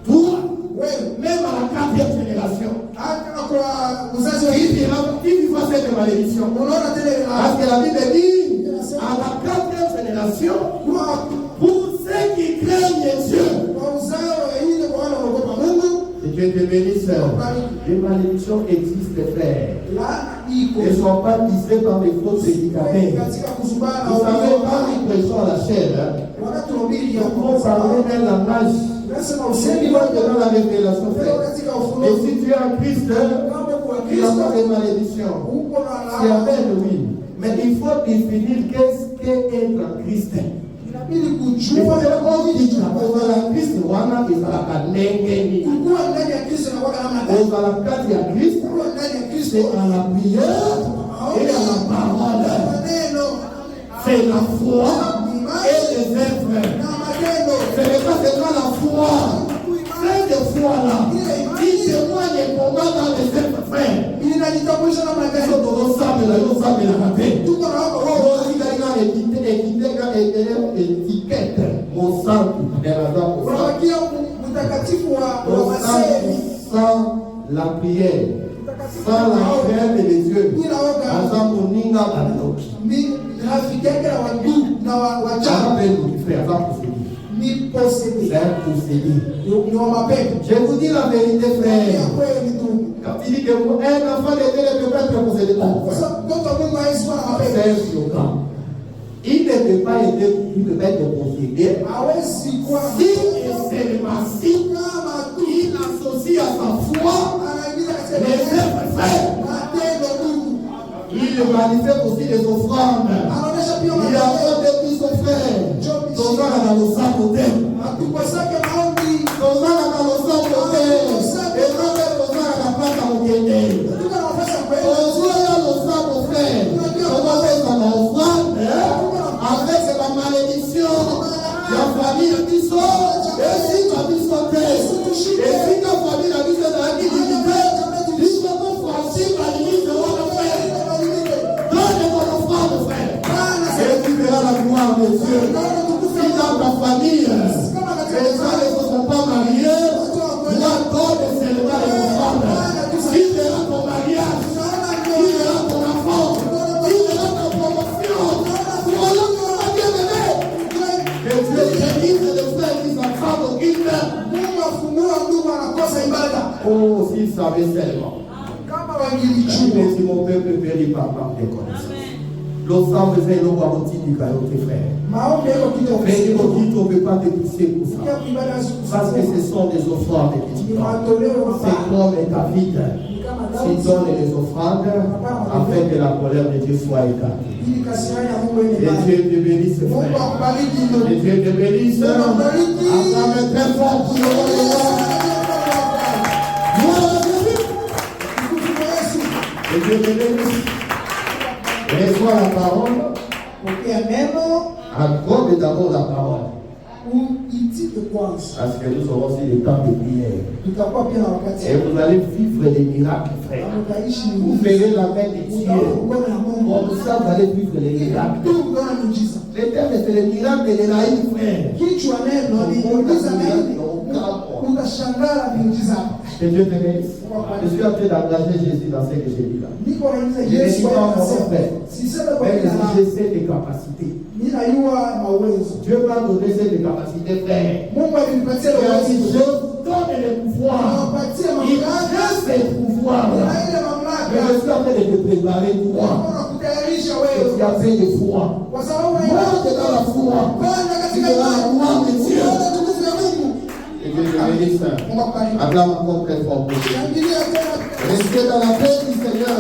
Speaker 3: pour même à la 4e génération, qui vivra cette malédiction? Parce que la Bible dit à la 4e génération, pour ceux qui craignent Dieu. Que Dieu te bénisse. Les malédictions existent, frère. Elles ne sont pas disées par des faux prédicateurs. Vous savez, quand nous prêchons la chair, on parle d'un langage. C'est qui va te donner la révélation, frère. Et si tu es en Christ, tu n'as pas de malédiction. C'est amen, oui. Mais il faut définir qu'est-ce qu'est être en Christ. C'est à la prière et à la parole. C'est la foi et les œuvres. Ce n'est pas seulement la foi. C'est des fois là qui témoignent et combattent dans les œuvres, frère. Sans la prière, sans la prière des yeux, je vous dis la vérité, frère. Quand il dit que un enfant de Dieu ne peut pas être possédé par le frère, c'est un slogan. Il ne peut pas être possédé si seulement si il associe à sa foi les œuvres frères. Il manifeste aussi les offrandes. Il a fait depuis son frère. Son frère a dans le sang côté. Son frère a dans le sang côté. Et son frère a la place à l'audience. Son frère a le sang au frère. Son frère a l'offrande. Avec la malédiction. La famille a dit ça. Et si tu as dit ça, et si ta famille a dit ça, dans la vie du il faut qu'on franchisse la limite de votre frère. Donne ton offrande, frère. Et tu verras la gloire de Dieu. Si dans ta famille, les gens ne sont pas mariés, toi, donne seulement les offrandes. Tu verras ton mariage, tu verras ton enfant, tu verras ta promotion. Voilà comment Dieu m'aime. Que Dieu bénisse les frères qui s'accordent au guide. Oh, s'ils savaient seulement. Si mon peuple périt par manque de connaissances. L'ensemble c'est l'eau à l'outil du caillot, tes frères. Mais on ne peut pas te pousser pour ça. Parce que ce sont des offrandes des petits temps. C'est comme David. Tu donnes les offrandes afin que la colère de Dieu soit éteinte. Et Dieu te bénisse, frère. Et Dieu te bénisse. Acclame très fort pour le roi. Et Dieu te bénisse. Reçois la parole. Accorde d'abord la parole. Parce que nous aurons aussi le temps de prière. Et vous allez vivre des miracles, frère. Vous verrez la main de Dieu. Comme ça, vous allez vivre les miracles. L'éternel, c'est le miracle de l'Élaïe, frère. Que Dieu te bénisse. Je suis en train d'engager Jésus dans ce que j'ai dit là. Je ne dis pas mon frère, mais je sais tes capacités. Dieu m'a donné cette capacité, frère. Je donne le pouvoir. Il a ce pouvoir. Mais je suis en train de te préparer toi. Et tu as fait de foi. Monte dans la foi. Tu verras la gloire de Dieu. Et Dieu te bénisse. Acclame encore très fort pour Dieu. Restez dans la paix du Seigneur.